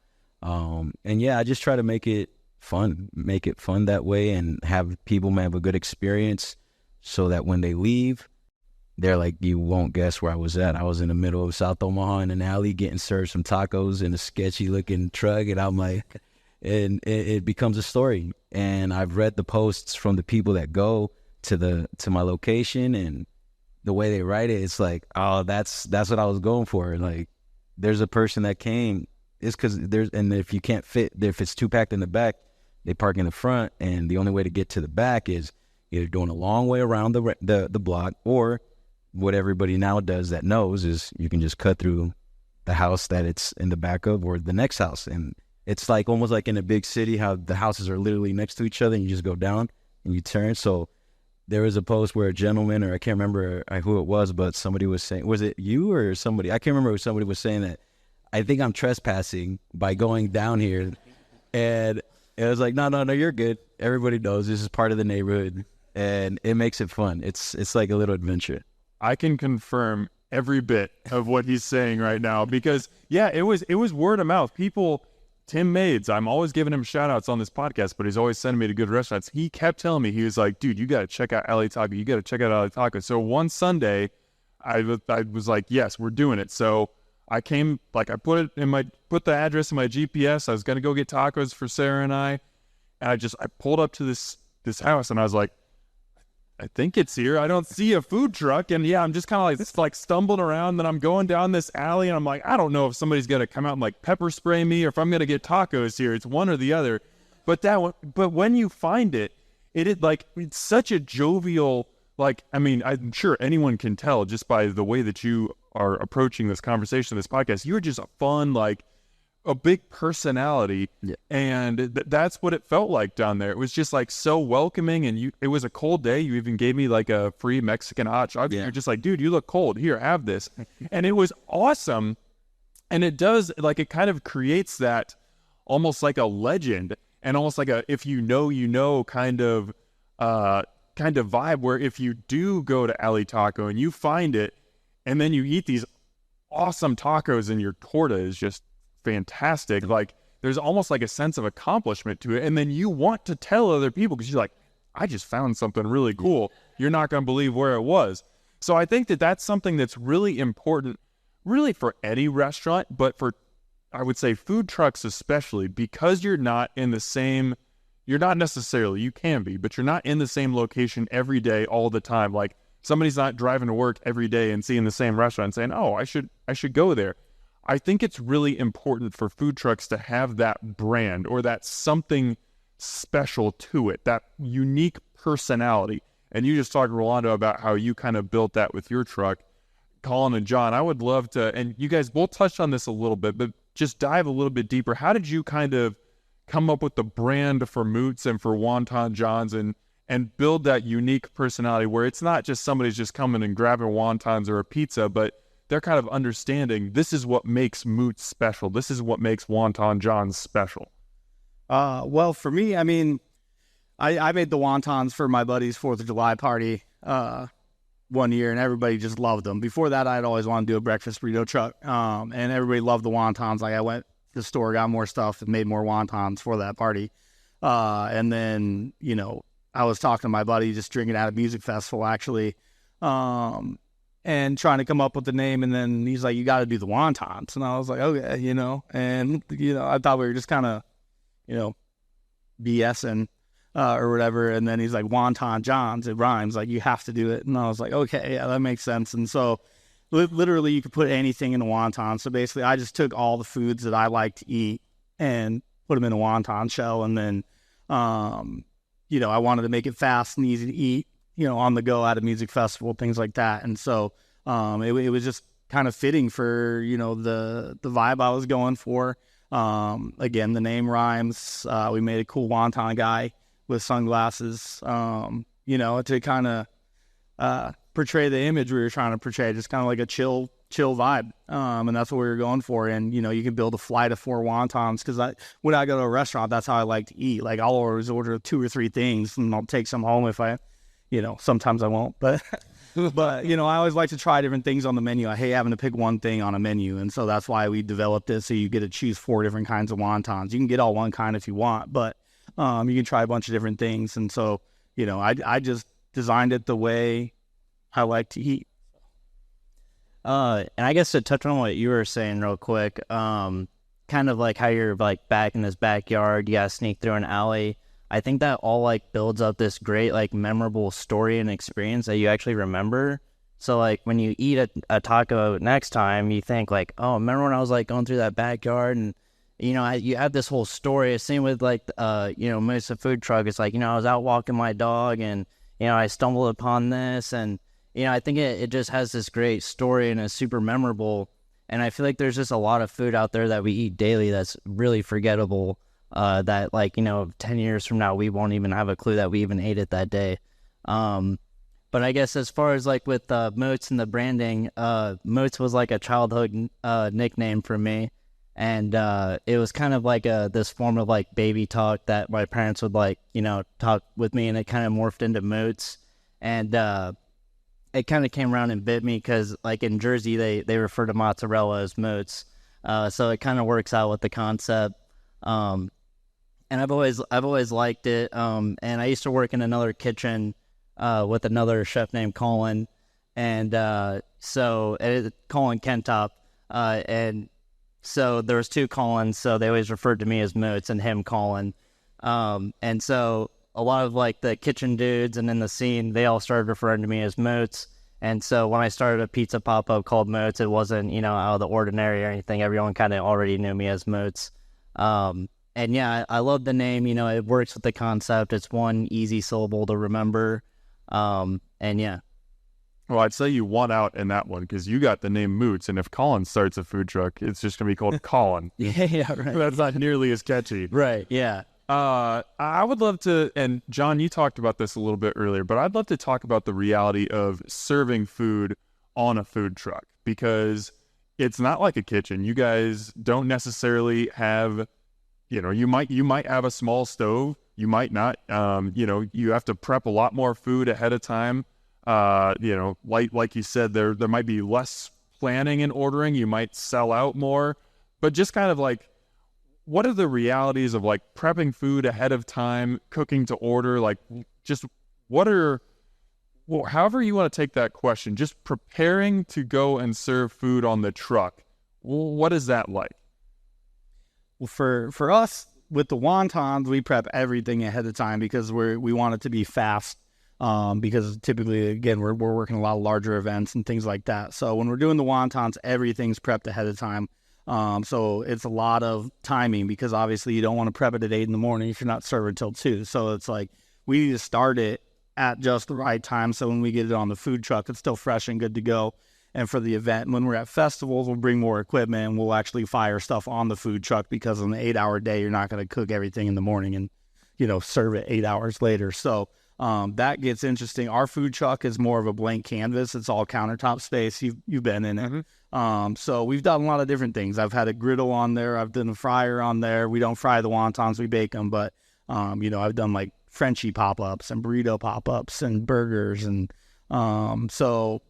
And yeah, I just try to make it fun that way, and have people have a good experience, so that when they leave, they're like, you won't guess where I was at. I was in the middle of South Omaha in an alley getting served some tacos in a sketchy looking truck, and I'm like, and it becomes a story. And I've read the posts from the people that go to my location, and the way they write it, it's like, oh, that's what I was going for. Like, there's a person that came. It's because and if you can't fit, if it's too packed in the back, they park in the front, and the only way to get to the back is either doing a long way around the block, or what everybody now does that knows is you can just cut through the house that it's in the back of, or the next house. And it's like almost like in a big city, how the houses are literally next to each other, and you just go down and you turn. So there was a post where a gentleman, or I can't remember who it was, but somebody was saying, was it you or somebody? I can't remember who somebody was saying that I think I'm trespassing by going down here. And it was like, no, you're good. Everybody knows this is part of the neighborhood, and it makes it fun. It's like a little adventure. I can confirm every bit of what he's saying right now because it was word of mouth. People, Tim Maids, I'm always giving him shout outs on this podcast, but he's always sending me to good restaurants. He kept telling me, he was like, dude, you got to check out LA Taco. You got to check out LA Taco. So one Sunday I was like, yes, we're doing it. So I came, like I put the address in my GPS. I was going to go get tacos for Sarah and I pulled up to this house and I was like, I think it's here. I don't see a food truck. And I'm just kind of like stumbling around. Then I'm going down this alley and I'm like, I don't know if somebody's going to come out and like pepper spray me or if I'm going to get tacos here. It's one or the other. But when you find it, it's such a jovial, like, I mean, I'm sure anyone can tell just by the way that you are approaching this conversation, this podcast, you're just a fun, like a big personality. Yeah. And that's what it felt like down there. It was just like so welcoming. And it was a cold day. You even gave me like a free Mexican hot chocolate. You're just like, dude, you look cold. Here, have this. And it was awesome. And it does, like, it kind of creates that almost like a legend and almost like a, if you know, kind of vibe where if you do go to Alley Taco and you find it and then you eat these awesome tacos and your torta is just fantastic, like there's almost like a sense of accomplishment to it, and then you want to tell other people because you're like, I just found something really cool. You're not going to believe where it was. So I think that that's something that's really important, really for any restaurant, but for, I would say, food trucks especially, because you're not necessarily, you can be, but you're not in the same location every day all the time. Like somebody's not driving to work every day and seeing the same restaurant and saying, oh, I should go there. I think it's really important for food trucks to have that brand or that something special to it, that unique personality. And you just talked, Rolando, about how you kind of built that with your truck. Collin and John, I would love to, and you guys both touched on this a little bit, but just dive a little bit deeper. How did you kind of come up with the brand for Mootz and for Wonton Jon's and build that unique personality where it's not just somebody's just coming and grabbing wontons or a pizza, but they're kind of understanding this is what makes Mootz special. This is what makes Wonton Jon's special. Well, for me, I mean, I made the wontons for my buddy's 4th of July party one year, and everybody just loved them. Before that, I'd always wanted to do a breakfast burrito truck, and everybody loved the wontons. Like I went to the store, got more stuff, and made more wontons for that party. And then, I was talking to my buddy, just drinking at a music festival, actually, and trying to come up with the name. And then he's like, you got to do the wontons. And I was like, okay, and, I thought we were just kind of, BSing or whatever. And then he's like, Wonton Jon's, it rhymes, like you have to do it. And I was like, okay, yeah, that makes sense. And so literally you could put anything in a wonton. So basically I just took all the foods that I like to eat and put them in a wonton shell. And then, I wanted to make it fast and easy to eat, on the go at a music festival, things like that. And so it was just kind of fitting for, the vibe I was going for. Again, the name rhymes. We made a cool wonton guy with sunglasses, to kind of portray the image we were trying to portray, just kind of like a chill vibe. And that's what we were going for. And, you can build a flight of 4 wontons because when I go to a restaurant, that's how I like to eat. Like I'll always order 2 or 3 things and I'll take some home if I, sometimes I won't, but I always like to try different things on the menu. I hate having to pick one thing on a menu. And so that's why we developed this. So you get to choose 4 different kinds of wontons. You can get all one kind if you want, but you can try a bunch of different things. And so, I just designed it the way I like to eat. And I guess to touch on what you were saying real quick, kind of like how you're like back in this backyard, you gotta sneak through an alley. I think that all like builds up this great like memorable story and experience that you actually remember. So like when you eat a taco next time, you think like, oh, remember when I was like going through that backyard and you have this whole story. Same with like most of food truck. It's like I was out walking my dog and I stumbled upon this and I think it just has this great story and it's super memorable. And I feel like there's just a lot of food out there that we eat daily that's really forgettable. That 10 years from now, we won't even have a clue that we even ate it that day. But I guess as far as like with Mootz and the branding, Mootz was like a childhood nickname for me. And it was kind of like this form of like baby talk that my parents would like, talk with me, and it kind of morphed into Mootz. And it kind of came around and bit me because, like, in Jersey, they refer to mozzarella as Mootz. So it kind of works out with the concept. And I've always liked it. And I used to work in another kitchen with another chef named Collin. And Collin Kentop. And so there was two Collins, so they always referred to me as Mootz and him Collin. And so a lot of like the kitchen dudes and in the scene, they all started referring to me as Mootz. And so when I started a pizza pop-up called Mootz, it wasn't, out of the ordinary or anything. Everyone kind of already knew me as Mootz. And yeah, I love the name. It works with the concept. It's one easy syllable to remember. And yeah. Well, I'd say you won out in that one because you got the name Mootz, and if Collin starts a food truck, it's just going to be called Collin. Yeah, right. That's not nearly as catchy. Right, yeah. I would love to, and John, you talked about this a little bit earlier, but I'd love to talk about the reality of serving food on a food truck because it's not like a kitchen. You guys don't necessarily have, you might have a small stove, you might not. You have to prep a lot more food ahead of time. Like you said, there might be less planning and ordering. You might sell out more, but just kind of like, what are the realities of like prepping food ahead of time, cooking to order? Like, just however you want to take that question, just preparing to go and serve food on the truck. What is that like? Well, for us with the wontons, we prep everything ahead of time because we want it to be fast. Because typically, again, we're working a lot of larger events and things like that. So when we're doing the wontons, everything's prepped ahead of time. So it's a lot of timing because obviously you don't want to prep it at 8 a.m. if you're not serving till 2. So it's like we need to start it at just the right time. So when we get it on the food truck, it's still fresh and good to go. And for the event, when we're at festivals, we'll bring more equipment and we'll actually fire stuff on the food truck because on the 8-hour day, you're not going to cook everything in the morning and, serve it 8 hours later. So that gets interesting. Our food truck is more of a blank canvas. It's all countertop space. You've been in it. Mm-hmm. So we've done a lot of different things. I've had a griddle on there. I've done a fryer on there. We don't fry the wontons, we bake them. But, I've done like Frenchie pop-ups and burrito pop-ups and burgers. And it's a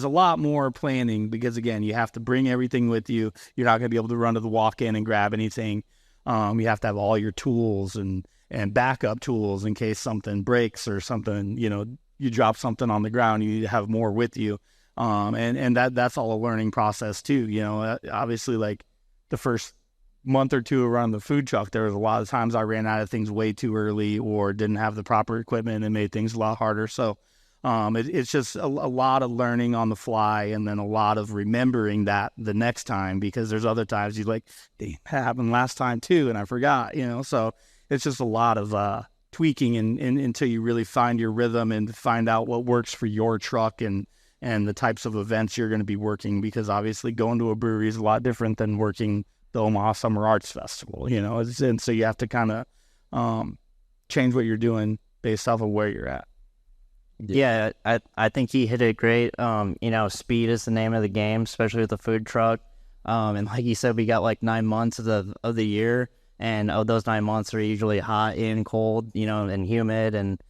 lot more planning because, again, you have to bring everything with you. You're not going to be able to run to the walk-in and grab anything. You have to have all your tools and backup tools in case something breaks or something, you drop something on the ground, you need to have more with you. And that's all a learning process too. Obviously like the first month or two around the food truck, there was a lot of times I ran out of things way too early or didn't have the proper equipment and made things a lot harder. So it's just a lot of learning on the fly and then a lot of remembering that the next time, because there's other times you're like, that happened last time too, and I forgot, so it's just a lot of tweaking and until you really find your rhythm and find out what works for your truck and the types of events you're going to be working, because obviously going to a brewery is a lot different than working the Omaha Summer Arts Festival, and so you have to kind of change what you're doing based off of where you're at. Yeah, I think he hit it great. Speed is the name of the game, especially with the food truck. And like you said, we got like 9 months of the year, and those 9 months are usually hot and cold, and humid. And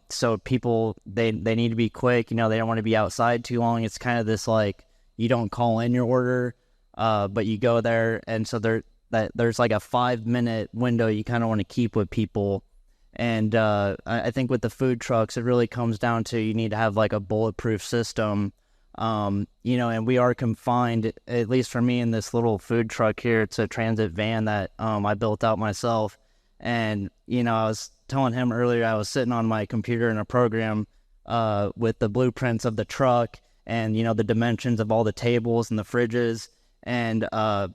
so people they need to be quick. They don't want to be outside too long. It's kind of this like you don't call in your order, but you go there, and so there's like a 5-minute window you kind of want to keep with people. And I think with the food trucks, it really comes down to you need to have like a bulletproof system, and we are confined, at least for me in this little food truck here. It's a transit van that I built out myself. And, I was telling him earlier, I was sitting on my computer in a program with the blueprints of the truck and, the dimensions of all the tables and the fridges. And, I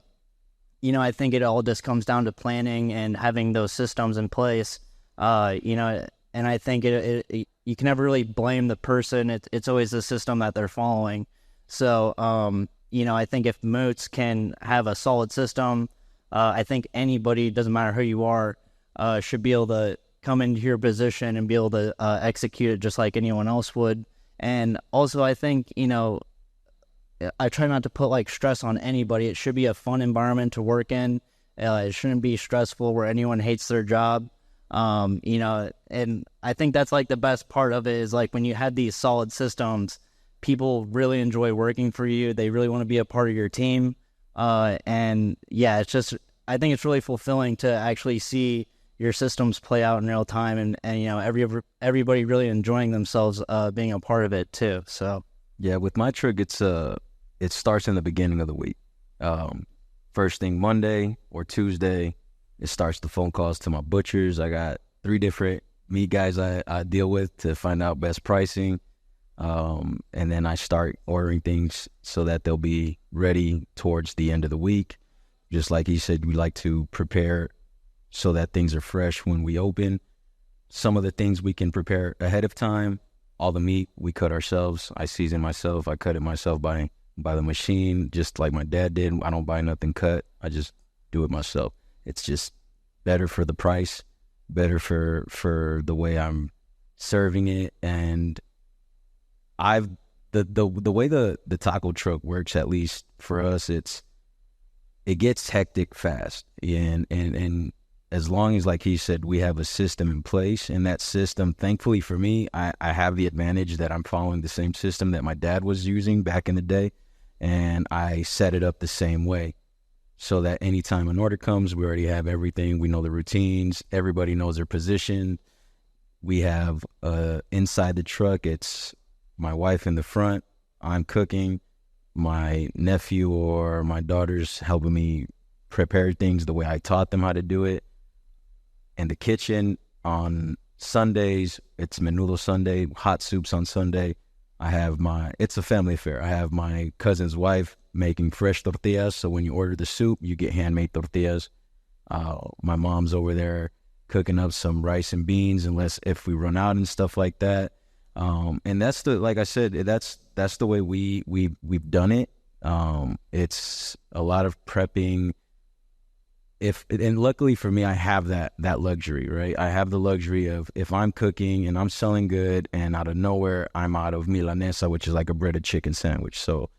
think it all just comes down to planning and having those systems in place. And I think you can never really blame the person. It's always the system that they're following. So, I think if Mootz can have a solid system, I think anybody, doesn't matter who you are, should be able to come into your position and be able to execute it just like anyone else would. And also, I think, I try not to put like stress on anybody. It should be a fun environment to work in. It shouldn't be stressful where anyone hates their job. You know, and I think that's like the best part of it is like when you had these solid systems, people really enjoy working for you. They really want to be a part of your team. And yeah, it's just, I think it's really fulfilling to actually see your systems play out in real time and you know, everybody really enjoying themselves, being a part of it too. So yeah, with my trick, it starts in the beginning of the week. First thing Monday or Tuesday, it starts the phone calls to my butchers. I got 3 different meat guys I deal with to find out best pricing. And then I start ordering things so that they'll be ready towards the end of the week. Just like he said, we like to prepare so that things are fresh when we open. Some of the things we can prepare ahead of time. All the meat we cut ourselves. I season myself. I cut it myself by the machine, just like my dad did. I don't buy nothing cut. I just do it myself. It's just better for the price, better for the way I'm serving it. And the way the taco truck works, at least for us, it gets hectic fast. And as long as, like he said, we have a system in place, and that system, thankfully for me, I have the advantage that I'm following the same system that my dad was using back in the day, and I set it up the same way so that anytime an order comes, we already have everything. We know the routines. Everybody knows their position. We have inside the truck, it's my wife in the front. I'm cooking. My nephew or my daughter's helping me prepare things the way I taught them how to do it. In the kitchen on Sundays, it's Menudo Sunday, hot soups on Sunday. It's a family affair. I have my cousin's wife making fresh tortillas. So when you order the soup, you get handmade tortillas. My mom's over there cooking up some rice and beans, if we run out and stuff like that. And that's like I said, that's the way we've done it. It's a lot of prepping. And luckily for me, I have that luxury, right? I have the luxury of, if I'm cooking and I'm selling good and out of nowhere, I'm out of milanesa, which is like a breaded chicken sandwich. So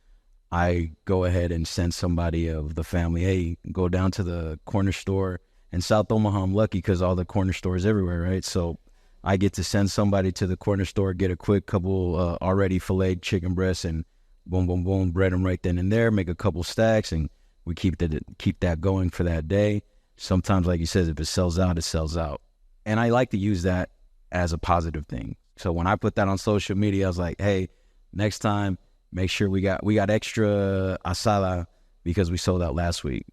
I go ahead and send somebody of the family, hey, go down to the corner store. In South Omaha, I'm lucky because all the corner stores everywhere, right? So I get to send somebody to the corner store, get a quick couple already filleted chicken breasts, and boom, boom, boom, bread them right then and there, make a couple stacks, and we keep that going for that day. Sometimes, like you said, if it sells out, it sells out. And I like to use that as a positive thing. So when I put that on social media, I was like, hey, next time, make sure we got extra asada because we sold out last week.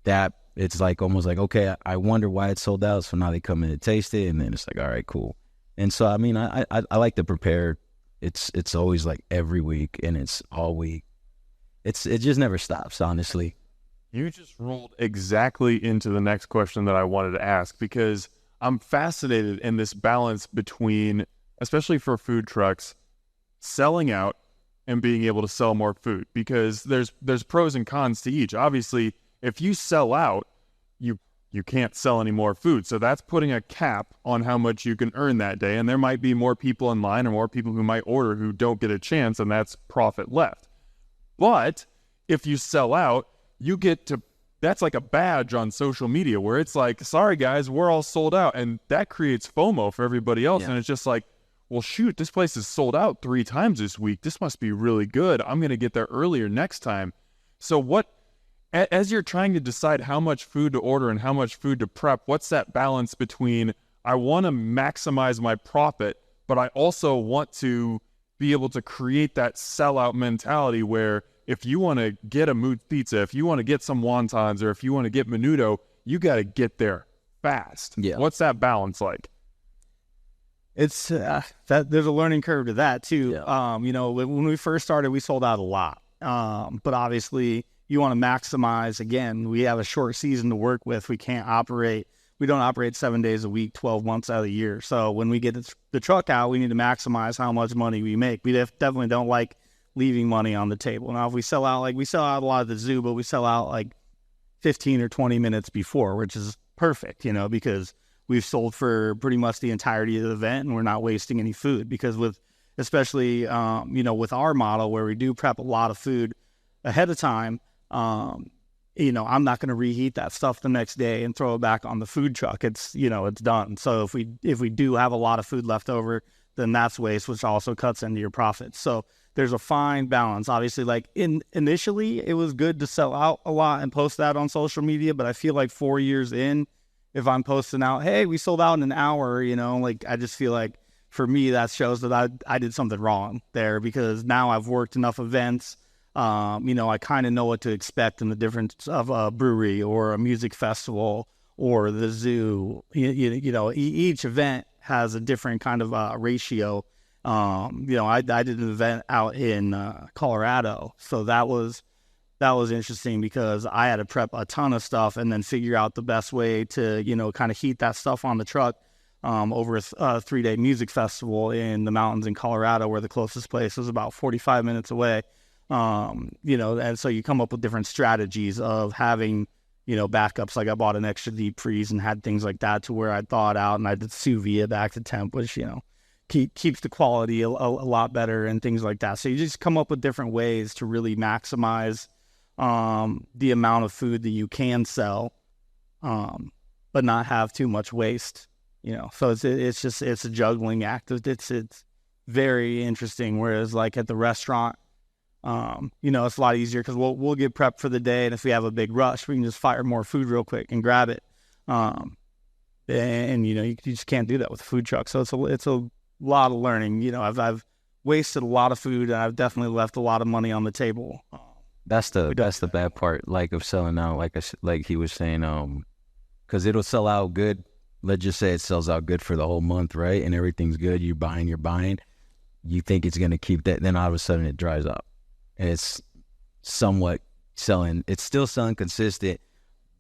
That, it's like almost like, okay, I wonder why it sold out. So now they come in and taste it, and then it's like, all right, cool. And so, I mean, I like to prepare. It's always like every week, and it's all week. It just never stops, honestly. You just rolled exactly into the next question that I wanted to ask, because I'm fascinated in this balance between, especially for food trucks, selling out and being able to sell more food, because there's pros and cons to each. Obviously, if you sell out, you can't sell any more food. So that's putting a cap on how much you can earn that day. And there might be more people in line or more people who might order who don't get a chance, and that's profit left. But if you sell out, you get to, that's like a badge on social media where it's like, sorry guys, we're all sold out. And that creates FOMO for everybody else. Yeah. And it's just like, well, shoot, this place is sold out 3 times this week. This must be really good. I'm going to get there earlier next time. So as you're trying to decide how much food to order and how much food to prep, what's that balance between, I want to maximize my profit, but I also want to be able to create that sellout mentality where if you want to get a Mootz pizza, if you want to get some wontons, or if you want to get menudo, you got to get there fast. Yeah. What's that balance like? It's that there's a learning curve to that too. Yeah. When we first started, we sold out a lot. But obviously you want to maximize. Again, we have a short season to work with. We don't operate 7 days a week, 12 months out of the year. So when we get the truck out, we need to maximize how much money we make. We definitely don't like leaving money on the table. Now, if we sell out a lot at the zoo, but we sell out like 15 or 20 minutes before, which is perfect, because we've sold for pretty much the entirety of the event and we're not wasting any food. Because especially with our model where we do prep a lot of food ahead of time, I'm not going to reheat that stuff the next day and throw it back on the food truck. It's, it's done. So if we do have a lot of food left over, then that's waste, which also cuts into your profits. So there's a fine balance. Obviously, like initially, it was good to sell out a lot and post that on social media. But I feel like 4 years in, if I'm posting out, hey, we sold out in an hour, like I just feel like for me, that shows that I did something wrong there, because now I've worked enough events. I kind of know what to expect in the difference of a brewery or a music festival or the zoo. Each event has a different kind of ratio. I did an event out in Colorado, so that was interesting because I had to prep a ton of stuff and then figure out the best way to kind of heat that stuff on the truck over a 3-day music festival in the mountains in Colorado, where the closest place was about 45 minutes away. And so you come up with different strategies of having, backups. Like I bought an extra deep freeze and had things like that to where I thawed out and I did sous vide back to temp, which, keeps the quality a lot better and things like that. So you just come up with different ways to really maximize the amount of food that you can sell, but not have too much waste, So it's a juggling act. It's very interesting. Whereas like at the restaurant, it's a lot easier because we'll get prepped for the day, and if we have a big rush, we can just fire more food real quick and grab it. You just can't do that with a food truck. So it's a lot of learning. I've wasted a lot of food, and I've definitely left a lot of money on the table. That's the bad part, like of selling out. Like he was saying, because it'll sell out good. Let's just say it sells out good for the whole month, right? And everything's good. You're buying. You think it's gonna keep that, then all of a sudden it dries up. And it's somewhat selling. It's still selling consistent,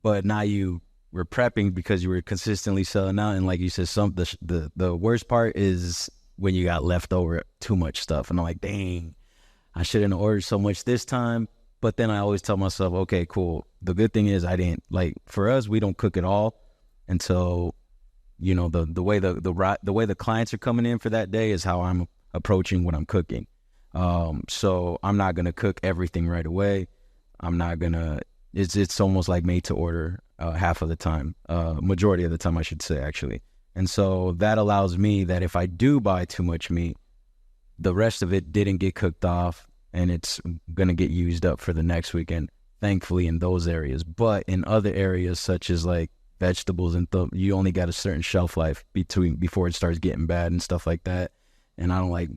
but now you were prepping because you were consistently selling out. And like you said, the worst part is when you got leftover too much stuff. And I'm like, dang, I shouldn't have ordered so much this time. But then I always tell myself, okay, cool. The good thing is I didn't, like, for us, we don't cook at all until, the way the clients are coming in for that day is how I'm approaching what I'm cooking. So I'm not going to cook everything right away. I'm not going to, it's almost like made to order half of the time, majority of the time, I should say, actually. And so that allows me that if I do buy too much meat, the rest of it didn't get cooked off and it's going to get used up for the next weekend, thankfully in those areas. But in other areas, such as like vegetables and you only got a certain shelf life before it starts getting bad and stuff like that. And I don't like,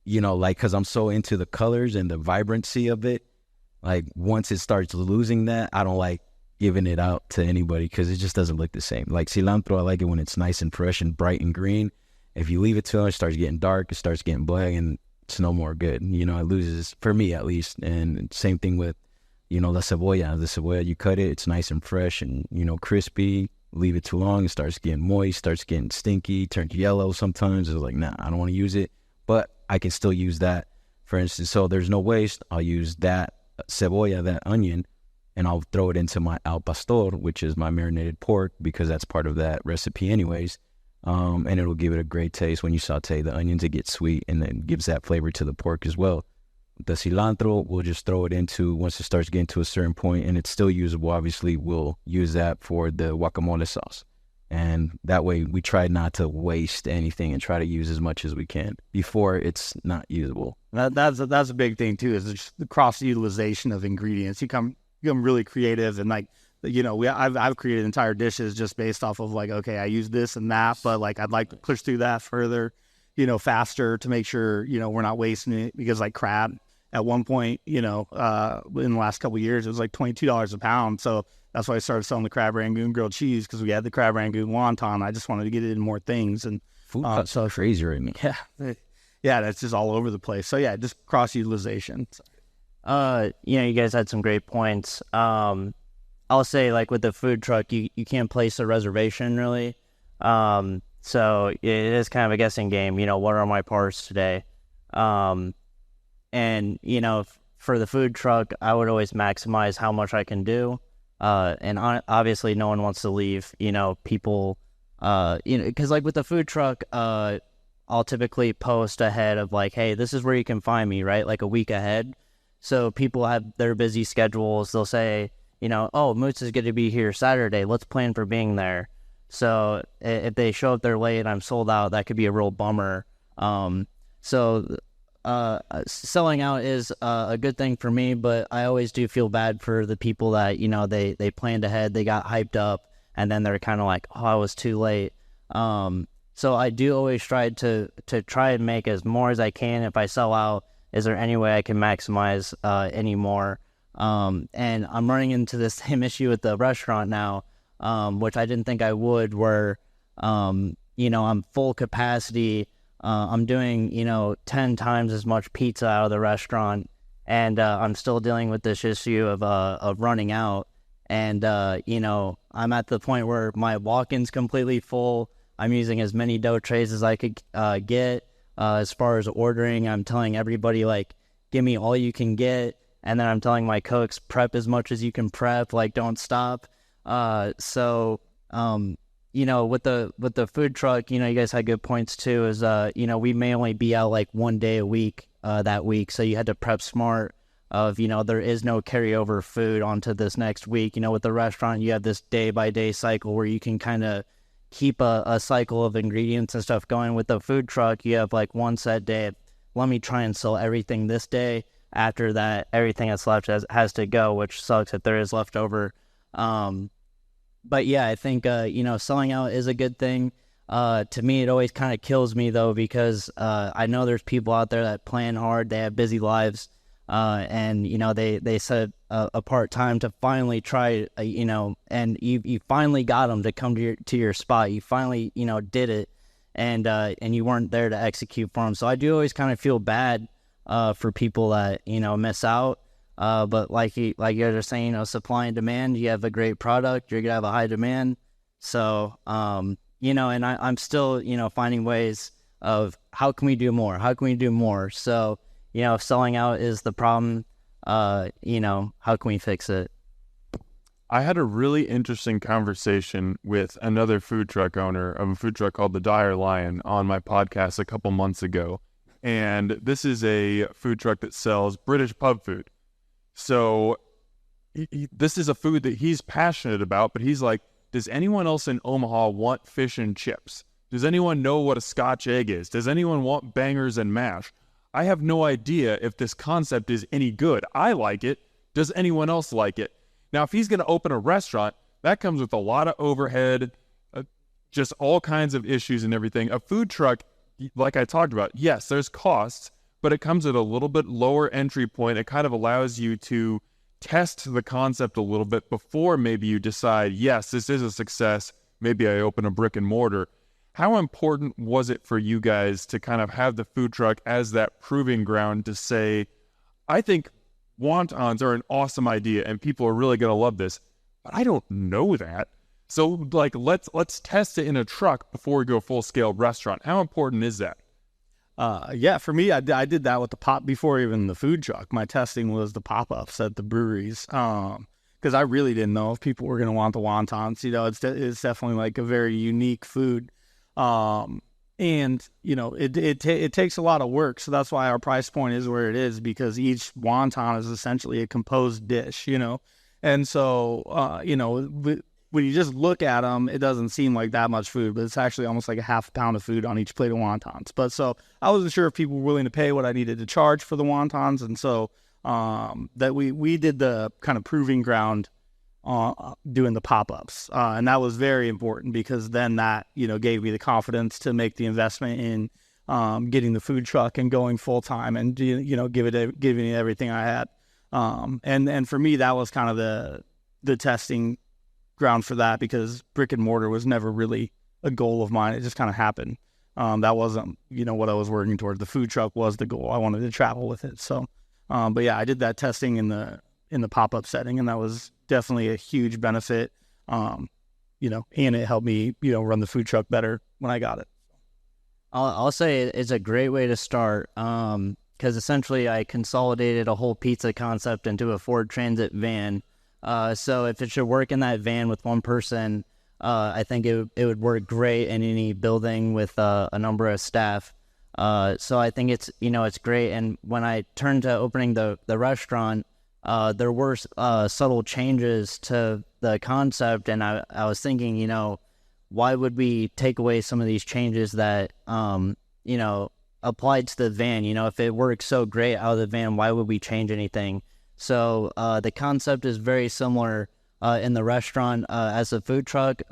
because I'm so into the colors and the vibrancy of it, like once it starts losing that, I don't like giving it out to anybody because it just doesn't look the same. Like cilantro, I like it when it's nice and fresh and bright and green. If you leave it too long, it starts getting dark, it starts getting black, and it's no more good. It loses, for me at least. And same thing with, la cebolla. The cebolla, you cut it, it's nice and fresh and, crispy. Leave it too long, it starts getting moist, starts getting stinky, turns yellow sometimes. It's like, nah, I don't want to use it. But I can still use that, for instance. So there's no waste. I'll use that cebolla, that onion, and I'll throw it into my al pastor, which is my marinated pork, because that's part of that recipe anyways. And it'll give it a great taste. When you saute the onions, it gets sweet and then gives that flavor to the pork as well. The cilantro, we'll just throw it into, once it starts getting to a certain point and it's still usable, obviously, we'll use that for the guacamole sauce. And that way we try not to waste anything and try to use as much as we can before it's not usable. That's a big thing too, is just the cross utilization of ingredients. You become really creative, and like, I've created entire dishes just based off of like, okay, I use this and that, but like I'd like to push through that further, faster to make sure, we're not wasting it. Because like crab at one point, in the last couple of years, it was like $22 a pound. So that's why I started selling the crab rangoon grilled cheese, because we had the crab rangoon wonton. I just wanted to get it in more things. And food cuts so crazy right now. Yeah, that's just all over the place. So yeah, just cross utilization. You guys had some great points. I'll say, like with the food truck, you can't place a reservation really. So it is kind of a guessing game. What are my parts today? And for the food truck, I would always maximize how much I can do. And obviously no one wants to leave, people, because like with the food truck, I'll typically post ahead of like, hey, this is where you can find me, right? Like a week ahead. So people have their busy schedules. They'll say, oh, Mootz is going to be here Saturday. Let's plan for being there. So if they show up there late and I'm sold out, that could be a real bummer. So selling out is a good thing for me, but I always do feel bad for the people that, they planned ahead, they got hyped up, and then they're kind of like, oh, I was too late. So I do always try to try and make as more as I can. If I sell out, is there any way I can maximize any more? And I'm running into the same issue with the restaurant now, which I didn't think I would, where, I'm full capacity. I'm doing, 10 times as much pizza out of the restaurant, and I'm still dealing with this issue of running out. And, I'm at the point where my walk-in's completely full. I'm using as many dough trays as I could get. As far as ordering, I'm telling everybody, like, give me all you can get. And then I'm telling my cooks, prep as much as you can prep, like, don't stop. So, with the food truck, you guys had good points too, is, we may only be out like 1 day a week that week. So you had to prep smart of, there is no carryover food onto this next week. With the restaurant, you have this day by day cycle where you can kind of keep a cycle of ingredients and stuff going. With the food truck, you have like one set day. Let me try and sell everything this day. After that, everything that's left has to go, which sucks if there is leftover. But yeah, I think, selling out is a good thing. To me, it always kind of kills me though, because I know there's people out there that plan hard, they have busy lives, and, they set apart time to finally try, and you finally got them to come to your spot. You finally, did it, and you weren't there to execute for them. So I do always kind of feel bad for people that, miss out. But like you guys are saying, supply and demand, you have a great product, you're going to have a high demand. So, and I'm still, finding ways of how can we do more? How can we do more? So, if selling out is the problem, how can we fix it? I had a really interesting conversation with another food truck owner of a food truck called the Dire Lion on my podcast a couple months ago. And this is a food truck that sells British pub food. So this is a food that he's passionate about, but he's like, does anyone else in Omaha want fish and chips? Does anyone know what a Scotch egg is? Does anyone want bangers and mash? I have no idea if this concept is any good. I like it. Does anyone else like it? Now, if he's going to open a restaurant, that comes with a lot of overhead, just all kinds of issues and everything. A food truck, like I talked about, yes, there's costs, but it comes at a little bit lower entry point. It kind of allows you to test the concept a little bit before maybe you decide, yes, this is a success. Maybe I open a brick and mortar. How important was it for you guys to kind of have the food truck as that proving ground to say, I think wontons are an awesome idea and people are really going to love this, but I don't know that. So like, let's test it in a truck before we go full scale restaurant. How important is that? Yeah, for me, I did that with the pop before even the food truck. My testing was the pop-ups at the breweries. Because I really didn't know if people were going to want the wontons. It's definitely like a very unique food. And it takes a lot of work. So that's why our price point is where it is, because each wonton is essentially a composed dish, And so, when you just look at them, it doesn't seem like that much food, but it's actually almost like a half a pound of food on each plate of wontons. But so I wasn't sure if people were willing to pay what I needed to charge for the wontons. And so, that we did the kind of proving ground doing the pop-ups. And that was very important, because then that, gave me the confidence to make the investment in getting the food truck and going full time and, giving it everything I had. And for me, that was kind of the testing ground for that, because brick and mortar was never really a goal of mine. It just kind of happened. That wasn't, what I was working towards. The food truck was the goal. I wanted to travel with it. So, but yeah, I did that testing in the pop-up setting, and that was definitely a huge benefit. And it helped me, run the food truck better when I got it. I'll say it's a great way to start, because essentially I consolidated a whole pizza concept into a Ford Transit van. So if it should work in that van with one person, I think it would work great in any building with a number of staff. So I think it's great. And when I turned to opening the restaurant, there were subtle changes to the concept, and I was thinking, you know, why would we take away some of these changes that, you know, applied to the van? You know, if it works so great out of the van, why would we change anything? So the concept is very similar in the restaurant as a food truck.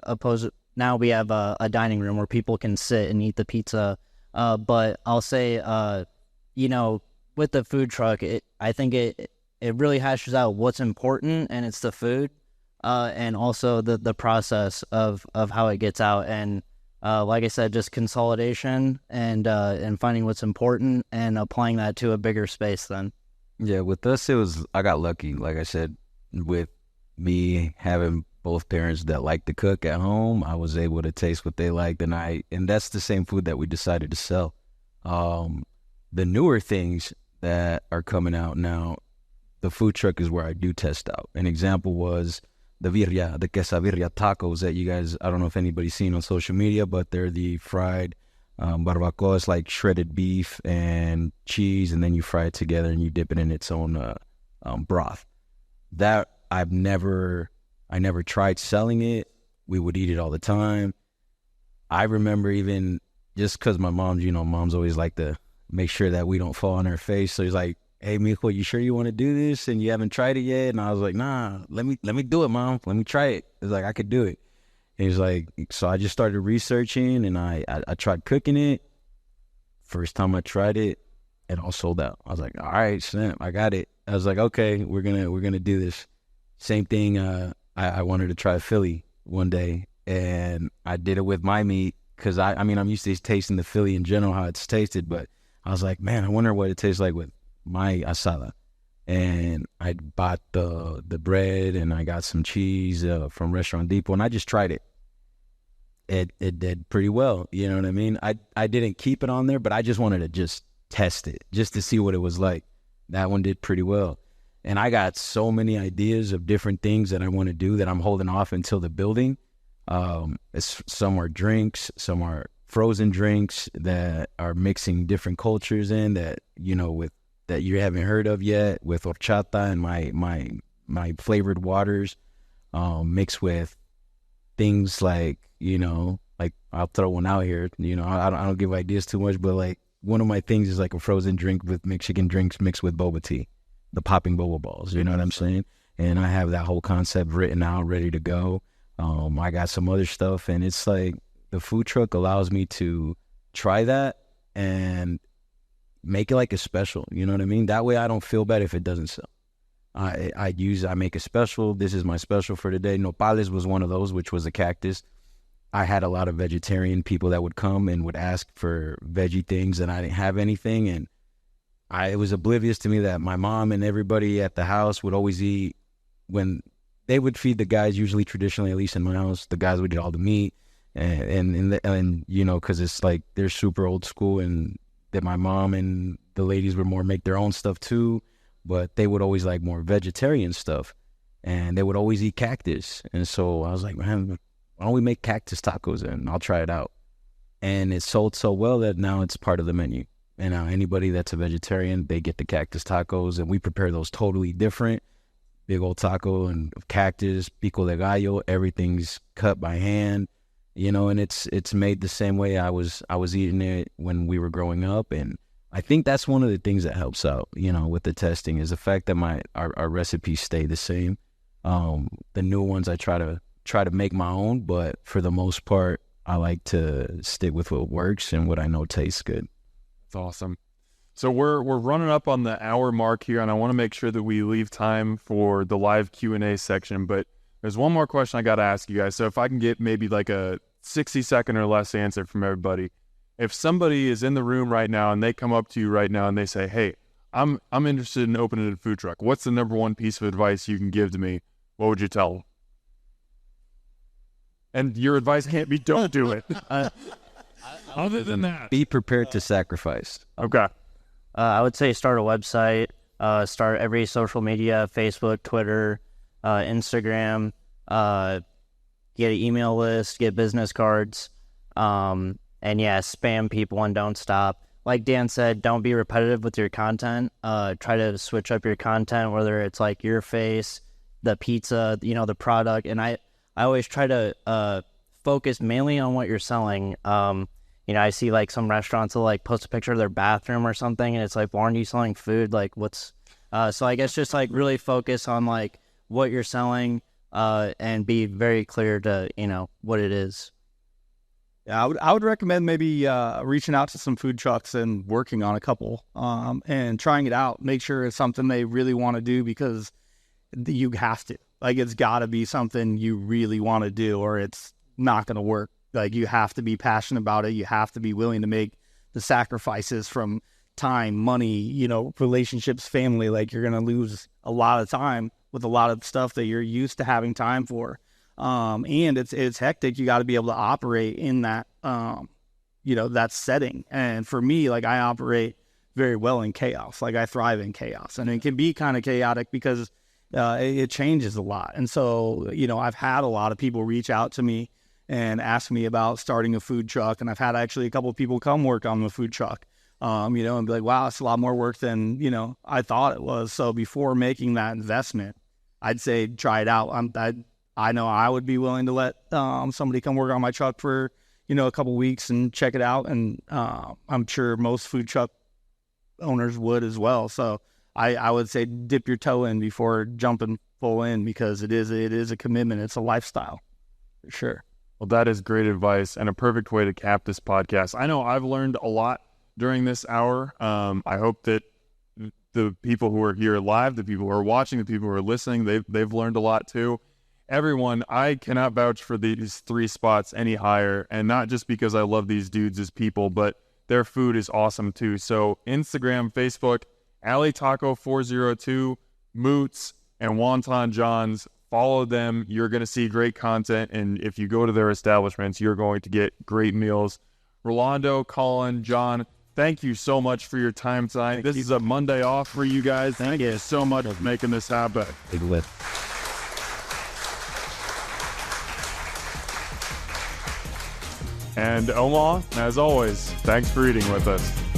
Now we have a dining room where people can sit and eat the pizza. But I'll say, you know, with the food truck, I think it really hashes out what's important, and it's the food, and also the process of how it gets out. And like I said, just consolidation and finding what's important and applying that to a bigger space then. Yeah, with us, I got lucky, like I said, with me having both parents that like to cook at home. I was able to taste what they liked, and that's the same food that we decided to sell. The newer things that are coming out now, the food truck is where I do test out. An example was the quesadilla tacos that you guys, I don't know if anybody's seen on social media, but they're the fried barbacoa. It's like shredded beef and cheese, and then you fry it together and you dip it in its own broth. That I never tried selling it. We would eat it all the time. I remember even just because my mom's always like to make sure that we don't fall on her face. So he's like, "Hey, mijo, you sure you want to do this and you haven't tried it yet?" And I was like, "Nah, let me do it, Mom. Let me try it." It's like, I could do it. And he's like, so I just started researching, and I tried cooking it. First time I tried it, it all sold out. I was like, all right, snap, I got it. I was like, okay, we're gonna do this. Same thing. I wanted to try Philly one day, and I did it with my meat because I'm used to tasting the Philly in general, how it's tasted, but I was like, man, I wonder what it tastes like with my asada. And I bought the bread, and I got some cheese from Restaurant Depot, and I just tried it. It did pretty well, you know what I mean? I didn't keep it on there, but I just wanted to just test it, just to see what it was like. That one did pretty well. And I got so many ideas of different things that I want to do that I'm holding off until the building. Some are drinks, some are frozen drinks that are mixing different cultures in that, you know, that you haven't heard of yet, with horchata and my flavored waters, mixed with things like, you know, like I'll throw one out here. You know, I don't give ideas too much, but like one of my things is like a frozen drink with Mexican drinks mixed with boba tea, the popping boba balls. You know what I'm saying? And I have that whole concept written out, ready to go. I got some other stuff, and it's like the food truck allows me to try that and make it like a special, you know what I mean? That way I don't feel bad if it doesn't sell. I make a special. This is my special for today. Nopales was one of those, which was a cactus. I had a lot of vegetarian people that would come and would ask for veggie things, and I didn't have anything. And it was oblivious to me that my mom and everybody at the house would always eat when they would feed the guys, usually traditionally, at least in my house, the guys would eat all the meat. And you know, because it's like they're super old school, and that my mom and the ladies would more make their own stuff too, but they would always like more vegetarian stuff, and they would always eat cactus. And so I was like, man, why don't we make cactus tacos, and I'll try it out. And it sold so well that now it's part of the menu. And now anybody that's a vegetarian, they get the cactus tacos, and we prepare those totally different. Big old taco and cactus, pico de gallo, everything's cut by hand. You know, and it's made the same way I was eating it when we were growing up. And I think that's one of the things that helps out, you know, with the testing, is the fact that our recipes stay the same. The new ones I try to make my own, but for the most part, I like to stick with what works and what I know tastes good. That's awesome. So we're running up on the hour mark here, and I want to make sure that we leave time for the live Q&A section, but there's one more question I got to ask you guys. So if I can get maybe like a 60-second or less answer from everybody. If somebody is in the room right now and they come up to you right now and they say, hey, I'm interested in opening a food truck, what's the number one piece of advice you can give to me? What would you tell them? And your advice can't be don't do it. Other than that, be prepared to sacrifice. Okay. I would say start a website, start every social media, Facebook, Twitter, Instagram, get an email list, get business cards, and yeah, spam people and don't stop. like Dan said, don't be repetitive with your content. Try to switch up your content, whether it's like your face, the pizza, the product. And I always try to focus mainly on what you're selling. I see like some restaurants will like post a picture of their bathroom or something, and it's like, well, aren't you selling food? Like, what's so I guess just like really focus on like what you're selling, and be very clear to what it is. Yeah, I would recommend maybe reaching out to some food trucks and working on a couple, and trying it out. Make sure it's something they really want to do, because you have to. Like, it's got to be something you really want to do, or it's not going to work. Like, you have to be passionate about it. You have to be willing to make the sacrifices from time, money, relationships, family. Like, you're going to lose a lot of time with a lot of stuff that you're used to having time for. And it's hectic. You got to be able to operate in that, that setting. And for me, like, I operate very well in chaos. Like, I thrive in chaos, and it can be kind of chaotic because it changes a lot. And so, I've had a lot of people reach out to me and ask me about starting a food truck. And I've had actually a couple of people come work on the food truck, and be like, wow, it's a lot more work than, I thought it was. So before making that investment, I'd say try it out. I know I would be willing to let somebody come work on my truck for, a couple weeks and check it out. And I'm sure most food truck owners would as well. So I would say dip your toe in before jumping full in, because it is a commitment. It's a lifestyle, for sure. Well, that is great advice and a perfect way to cap this podcast. I know I've learned a lot during this hour. I hope that the people who are here live, the people who are watching, the people who are listening, they've learned a lot too. Everyone, I cannot vouch for these 3 spots any higher, and not just because I love these dudes as people, but their food is awesome too. So Instagram, Facebook, Alley Taco 402, Mootz, and Wonton Jon's. Follow them. You're going to see great content, and if you go to their establishments, you're going to get great meals. Rolando, Collin, Jon, thank you so much for your time tonight. This is a Monday off for you guys. Thank you so much for making this happen. Big lift. And Omar, as always, thanks for eating with us.